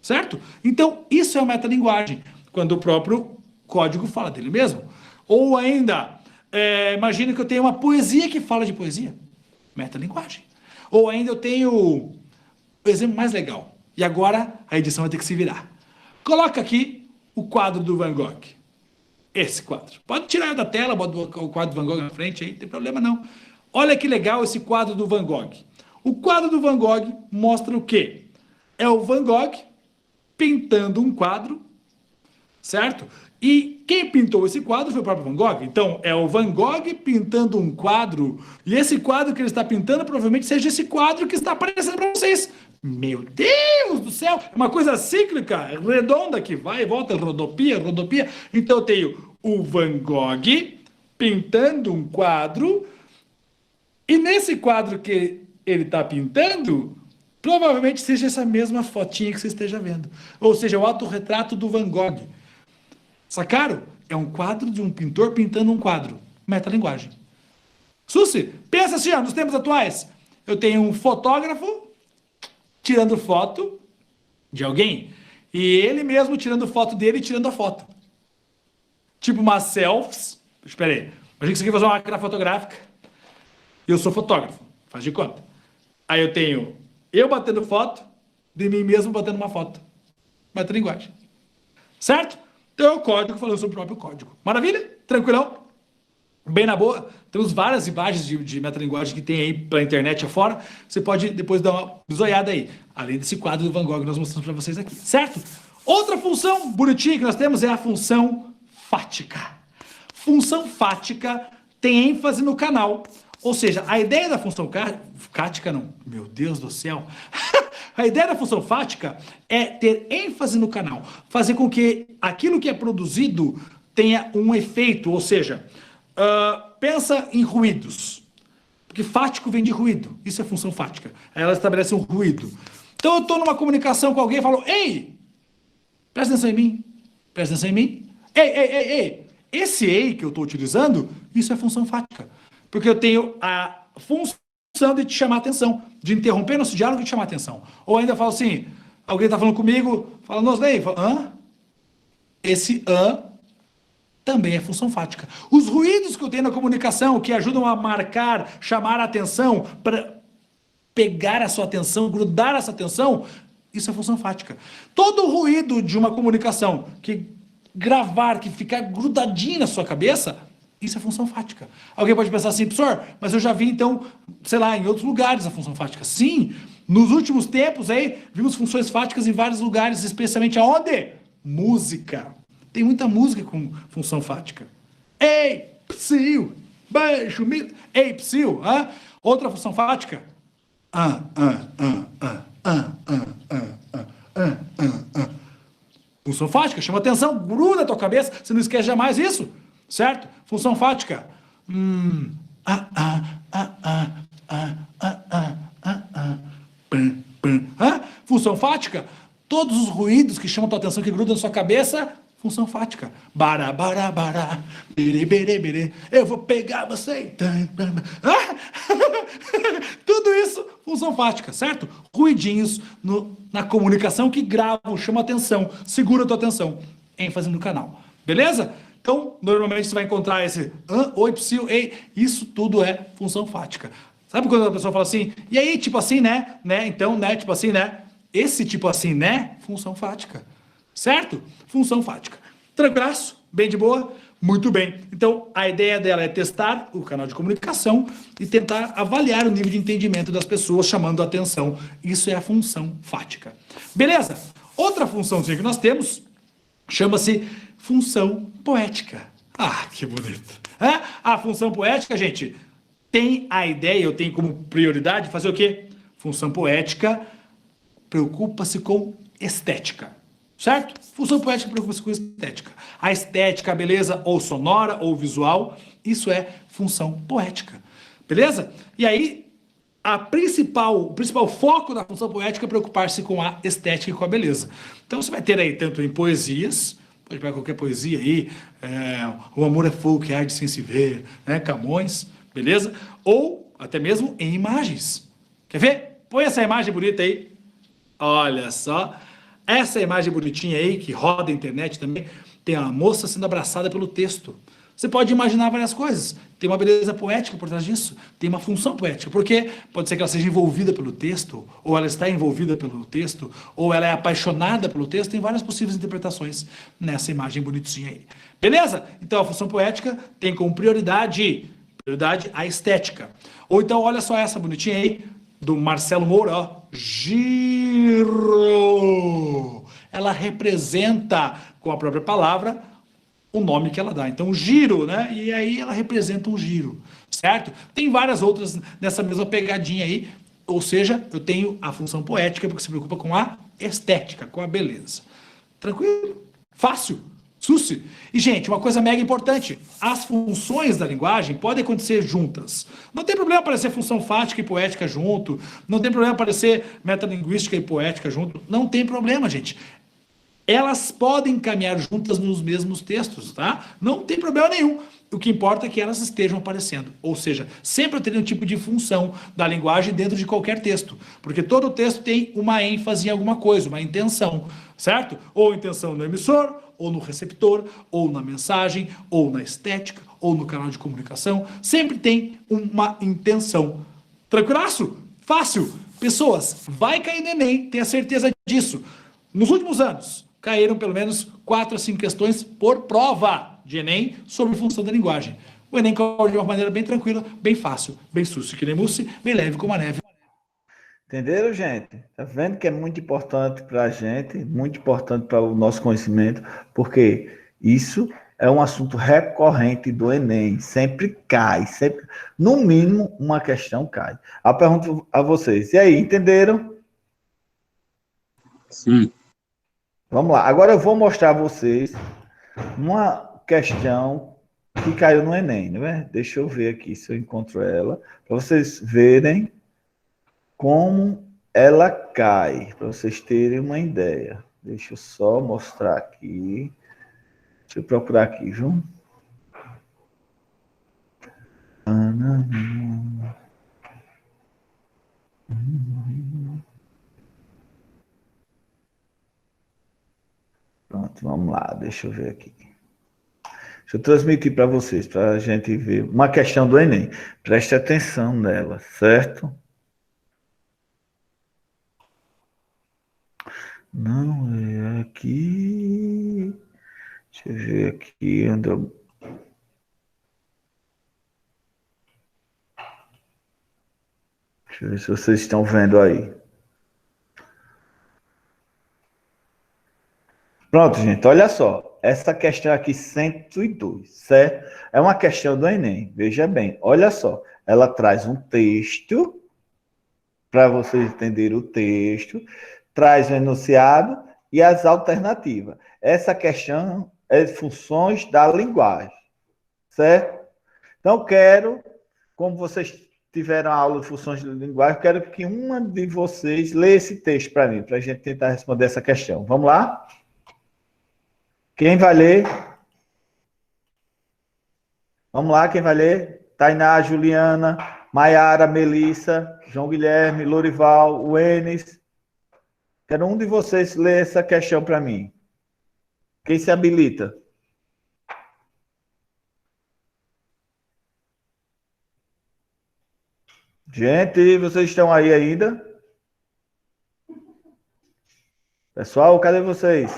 Certo? Então, isso é uma metalinguagem, quando o próprio código fala dele mesmo. Ou ainda, imagina que eu tenho uma poesia que fala de poesia. Metalinguagem. Ou ainda eu tenho o exemplo mais legal. E agora a edição vai ter que se virar. Coloca aqui o quadro do Van Gogh. Esse quadro. Pode tirar da tela, bota o quadro do Van Gogh na frente aí, não tem problema não. Olha que legal esse quadro do Van Gogh. O quadro do Van Gogh mostra o quê? É o Van Gogh pintando um quadro, certo? E quem pintou esse quadro foi o próprio Van Gogh. Então, é o Van Gogh pintando um quadro, e esse quadro que ele está pintando provavelmente seja esse quadro que está aparecendo para vocês. Meu Deus do céu! É uma coisa cíclica, redonda, que vai e volta, rodopia, rodopia. Então, eu tenho o Van Gogh pintando um quadro, e nesse quadro que ele está pintando, provavelmente seja essa mesma fotinha que você esteja vendo. Ou seja, o autorretrato do Van Gogh. Sacaram? É um quadro de um pintor pintando um quadro. Metalinguagem. Susi, pensa assim, ó, nos tempos atuais. Eu tenho um fotógrafo tirando foto de alguém e ele mesmo tirando foto dele e tirando a foto. Tipo umas selfies. Espera aí. Imagina que você quer fazer uma máquina fotográfica. Eu sou fotógrafo. Faz de conta. Aí eu tenho eu batendo foto de mim mesmo batendo uma foto. Metalinguagem. Certo? Então é o código falando sobre o próprio código. Maravilha? Tranquilão? Bem na boa. Temos várias imagens de metalinguagem que tem aí pela internet afora. Você pode depois dar uma zoiada aí. Além desse quadro do Van Gogh que nós mostramos para vocês aqui. Certo? Outra função bonitinha que nós temos é a função fática. Função fática tem ênfase no canal. Ou seja, a ideia da função fática, não. Meu Deus do céu. A ideia da função fática é ter ênfase no canal, fazer com que aquilo que é produzido tenha um efeito, ou seja, pensa em ruídos, porque fático vem de ruído, isso é função fática, aí ela estabelece um ruído. Então eu estou numa comunicação com alguém e falo, ei, presta atenção em mim, presta atenção em mim, ei, esse ei que eu estou utilizando, isso é função fática, porque eu tenho a função de te chamar a atenção, de interromper nosso diálogo e te chamar a atenção. Ou ainda falo assim, alguém está falando comigo, fala, Nosley, hã? Esse hã também é função fática. Os ruídos que eu tenho na comunicação, que ajudam a marcar, chamar a atenção, para pegar a sua atenção, grudar essa atenção, isso é função fática. Todo ruído de uma comunicação que gravar, que ficar grudadinho na sua cabeça, isso é função fática. Alguém pode pensar assim, professor, mas eu já vi então, sei lá, em outros lugares a função fática. Sim, nos últimos tempos aí, vimos funções fáticas em vários lugares, especialmente aonde? Música. Tem muita música com função fática. Ei, psiu, beijo, ei, psiu, outra função fática. Função fática, chama atenção, gruda na tua cabeça, você não esquece jamais isso. Certo? Função fática. Função fática. Todos os ruídos que chamam a tua atenção, que grudam na sua cabeça, função fática. Bará, bará, bará. Bere, bere, bere. Eu vou pegar você. Tudo isso, função fática, certo? Ruidinhos na comunicação que gravam, chamam a atenção, segura a tua atenção. ênfase no canal. Beleza? Então, normalmente você vai encontrar esse oi, psil, ei, isso tudo é função fática. Sabe quando a pessoa fala assim, e aí, tipo assim, né? Então, né? Tipo assim, né? Esse tipo assim, né? Função fática. Certo? Função fática. Tranquilaço? Bem de boa? Muito bem. Então, a ideia dela é testar o canal de comunicação e tentar avaliar o nível de entendimento das pessoas, chamando a atenção. Isso é a função fática. Beleza? Outra funçãozinha que nós temos chama-se função poética. Ah, que bonito. A função poética, gente, tem a ideia, eu tenho como prioridade fazer o quê? Função poética preocupa-se com estética. Certo? Função poética preocupa-se com estética. A estética, a beleza, ou sonora, ou visual, isso é função poética. Beleza? E aí, o principal foco da função poética é preocupar-se com a estética e com a beleza. Então, você vai ter aí, tanto em poesias, pode pegar qualquer poesia aí, o amor é fogo que arde sem se ver, né? Camões, beleza? Ou até mesmo em imagens. Quer ver? Põe essa imagem bonita aí. Olha só. Essa imagem bonitinha aí, que roda a internet também, tem a moça sendo abraçada pelo texto. Você pode imaginar várias coisas. Tem uma beleza poética por trás disso, tem uma função poética, porque pode ser que ela seja envolvida pelo texto, ou ela está envolvida pelo texto, ou ela é apaixonada pelo texto, tem várias possíveis interpretações nessa imagem bonitinha aí. Beleza? Então a função poética tem como prioridade a estética. Ou então, olha só essa bonitinha aí, do Marcelo Moura, ó. Giro! Ela representa, com a própria palavra, o nome que ela dá. Então, giro, né? E aí ela representa um giro, certo? Tem várias outras nessa mesma pegadinha aí, ou seja, eu tenho a função poética porque se preocupa com a estética, com a beleza. Tranquilo? Fácil? Suci? E, gente, uma coisa mega importante, as funções da linguagem podem acontecer juntas. Não tem problema aparecer função fática e poética junto, não tem problema aparecer metalinguística e poética junto, não tem problema, gente. Elas podem caminhar juntas nos mesmos textos, tá? Não tem problema nenhum. O que importa é que elas estejam aparecendo. Ou seja, sempre eu tenho um tipo de função da linguagem dentro de qualquer texto. Porque todo texto tem uma ênfase em alguma coisa, uma intenção, certo? Ou intenção no emissor, ou no receptor, ou na mensagem, ou na estética, ou no canal de comunicação. Sempre tem uma intenção. Tranquilaço? Fácil. Pessoas, vai cair no Enem, tenha certeza disso. Nos últimos anos, caíram pelo menos 4 a 5 questões por prova de Enem sobre função da linguagem. O Enem caiu de uma maneira bem tranquila, bem fácil, bem sucio que nem mousse, bem leve como a neve. Entenderam, gente? Tá vendo que é muito importante para a gente, muito importante para o nosso conhecimento, porque isso é um assunto recorrente do Enem, sempre cai, sempre, no mínimo, uma questão cai. Eu pergunto a vocês, e aí, entenderam? Sim. Vamos lá, agora eu vou mostrar a vocês uma questão que caiu no Enem, não é? Deixa eu ver aqui se eu encontro ela, para vocês verem como ela cai, para vocês terem uma ideia. Deixa eu só mostrar aqui. Deixa eu procurar aqui, viu? Pronto, vamos lá, deixa eu ver aqui. Deixa eu transmitir para vocês, para a gente ver uma questão do Enem. Preste atenção nela, certo? Não é aqui. Deixa eu ver aqui onde eu. Deixa eu ver se vocês estão vendo aí. Pronto, gente, olha só. Essa questão aqui, 102, certo? É uma questão do Enem. Veja bem, olha só. Ela traz um texto, para vocês entenderem o texto, traz o enunciado e as alternativas. Essa questão é funções da linguagem, certo? Então, quero, como vocês tiveram a aula de funções de linguagem, quero que uma de vocês leia esse texto para mim, para a gente tentar responder essa questão. Vamos lá? Quem vai ler? Vamos lá, quem vai ler? Tainá, Juliana, Maiara, Melissa, João Guilherme, Lorival, Wenes. Quero um de vocês ler essa questão para mim. Quem se habilita? Gente, vocês estão aí ainda? Pessoal, cadê vocês?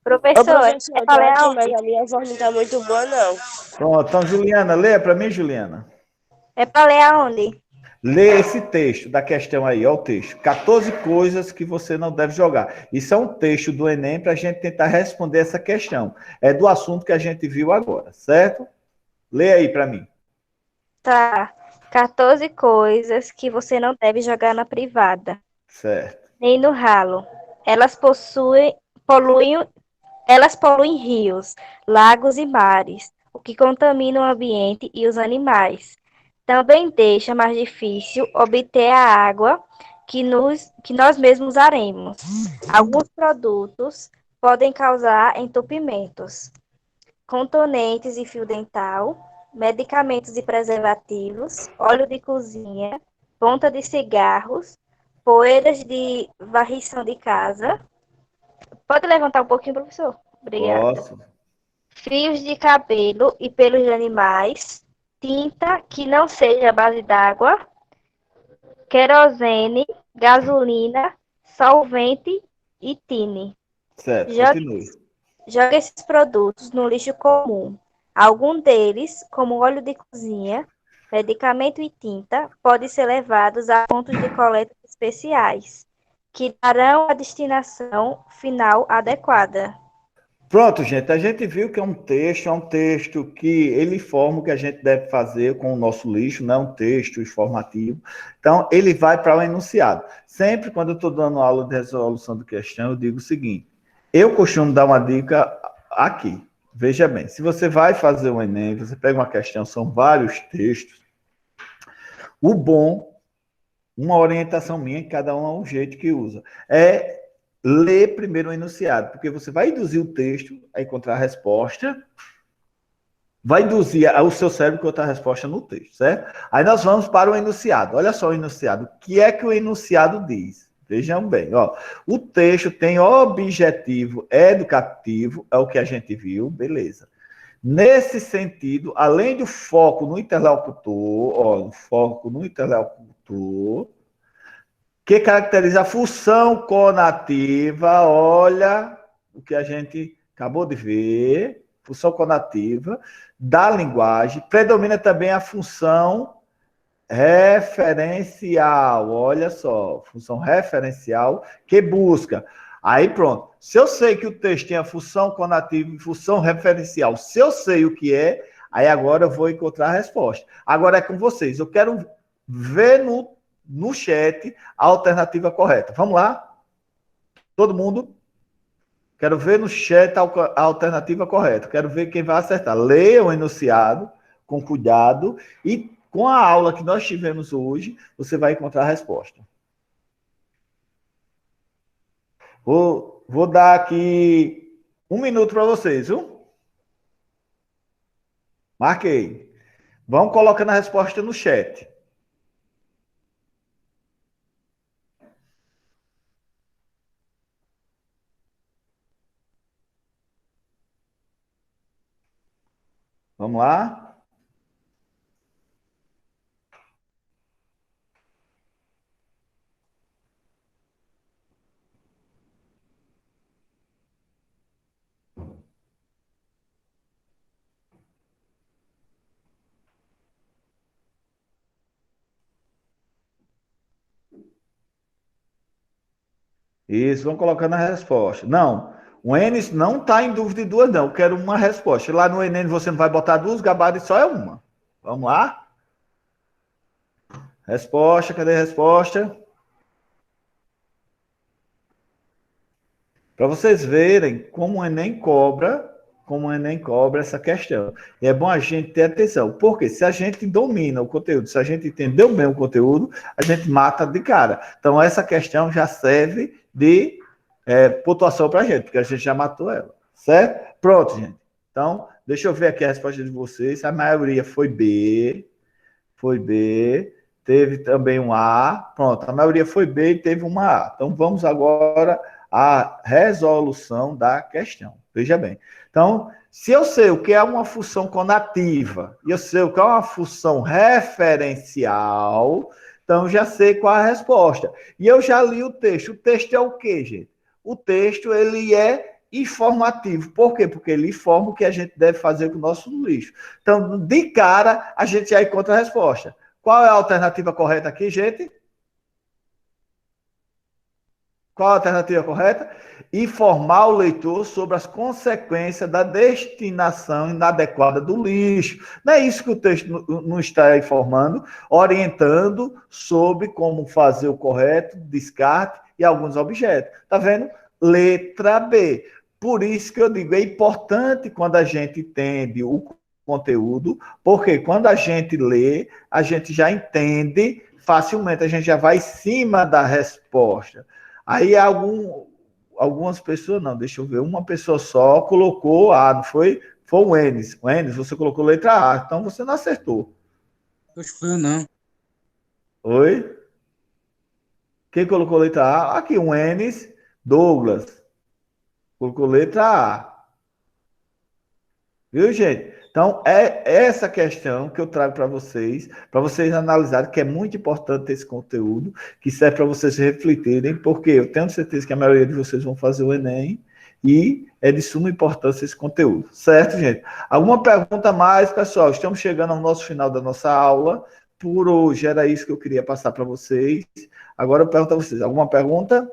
Professor, eu tô aqui, mas a minha voz não tá muito boa, não. Pronto, então, Juliana, leia para mim, Juliana. é para ler aonde? Lê esse texto da questão aí, ó o texto. 14 coisas que você não deve jogar. Isso é um texto do Enem para a gente tentar responder essa questão. É do assunto que a gente viu agora, certo? Lê aí para mim. Tá. 14 coisas que você não deve jogar na privada, Certo. nem no ralo. Elas poluem rios, lagos e mares, o que contamina o ambiente e os animais. Também deixa mais difícil obter a água que nós mesmos usaremos. Alguns produtos podem causar entupimentos, contonentes e fio dental, medicamentos e preservativos, óleo de cozinha, ponta de cigarros, poeiras de varrição de casa. Pode levantar um pouquinho, professor? Obrigada. Posso. Fios de cabelo e pelos de animais, tinta que não seja à base d'água, querosene, gasolina, solvente e tine. Certo, Jogue, continue. jogue esses produtos no lixo comum. Algum deles, como óleo de cozinha, medicamento e tinta, podem ser levados a pontos de coleta especiais, que darão a destinação final adequada. Pronto, gente, a gente viu que é um texto que ele informa o que a gente deve fazer com o nosso lixo, não é um texto informativo. Então, ele vai para o enunciado. Sempre quando eu estou dando aula de resolução de questão, eu digo o seguinte, eu costumo dar uma dica aqui. Veja bem, se você vai fazer um Enem, você pega uma questão, são vários textos, o bom, uma orientação minha, cada um é um jeito que usa, é ler primeiro o enunciado, porque você vai induzir o texto a encontrar a resposta, vai induzir o seu cérebro a encontrar a resposta no texto, certo? Aí nós vamos para o enunciado. Olha só o enunciado. O que é que o enunciado diz? Vejam bem, ó. O texto tem objetivo educativo, é o que a gente viu, beleza. Nesse sentido, além do foco no interlocutor, ó, o foco no interlocutor, que caracteriza a função conativa, olha o que a gente acabou de ver, função conativa da linguagem, predomina também a função referencial, olha só, função referencial que busca. Aí pronto, se eu sei que o texto tem a função conativa e função referencial, se eu sei o que é, aí agora eu vou encontrar a resposta. Agora é com vocês, eu quero ver no chat a alternativa correta. Vamos lá? Todo mundo? Quero ver no chat a alternativa correta. Quero ver quem vai acertar. Leia o enunciado com cuidado e com a aula que nós tivemos hoje, você vai encontrar a resposta. Vou dar aqui 1 minuto para vocês, viu? Marquei. Vão colocando a resposta no chat. Vamos lá? Isso, vão colocando a resposta. Não, o Enes não está em dúvida de duas, não. Eu quero uma resposta. Lá no Enem você não vai botar duas, gabarito só é uma. Vamos lá? Resposta, cadê a resposta? Para vocês verem como o Enem cobra essa questão. E é bom a gente ter atenção. Porque se a gente domina o conteúdo, se a gente entendeu bem o conteúdo, a gente mata de cara. Então, essa questão já serve de pontuação para a gente, porque a gente já matou ela. Certo? Pronto, gente. Então, deixa eu ver aqui a resposta de vocês. A maioria foi B. Foi B. Teve também um A. Pronto, a maioria foi B e teve uma A. Então, vamos agora à resolução da questão. Veja bem. Então, se eu sei o que é uma função conativa e eu sei o que é uma função referencial, então já sei qual é a resposta. E eu já li o texto. O texto é o quê, gente? O texto, ele é informativo. Por quê? Porque ele informa o que a gente deve fazer com o nosso lixo. Então, de cara, a gente já encontra a resposta. Qual é a alternativa correta aqui, gente? Qual a alternativa correta? Informar o leitor sobre as consequências da destinação inadequada do lixo. Não é isso que o texto não está informando, orientando sobre como fazer o correto descarte e alguns objetos. Está vendo? Letra B. Por isso que eu digo, é importante quando a gente entende o conteúdo, porque quando a gente lê, a gente já entende facilmente, a gente já vai em cima da resposta. Aí algumas pessoas, não, deixa eu ver, uma pessoa só colocou A, não foi? Foi o Enes. O Enes, você colocou letra A, então você não acertou. Acho que foi eu não. Oi? Quem colocou letra A? Aqui, o Enes, Douglas. Colocou letra A. Viu, gente? Então, é essa questão que eu trago para vocês analisarem, que é muito importante esse conteúdo, que serve para vocês refletirem, porque eu tenho certeza que a maioria de vocês vão fazer o Enem, e é de suma importância esse conteúdo. Certo, gente? Alguma pergunta mais, pessoal? Estamos chegando ao nosso final da nossa aula. Por hoje, era isso que eu queria passar para vocês. Agora eu pergunto a vocês, alguma pergunta?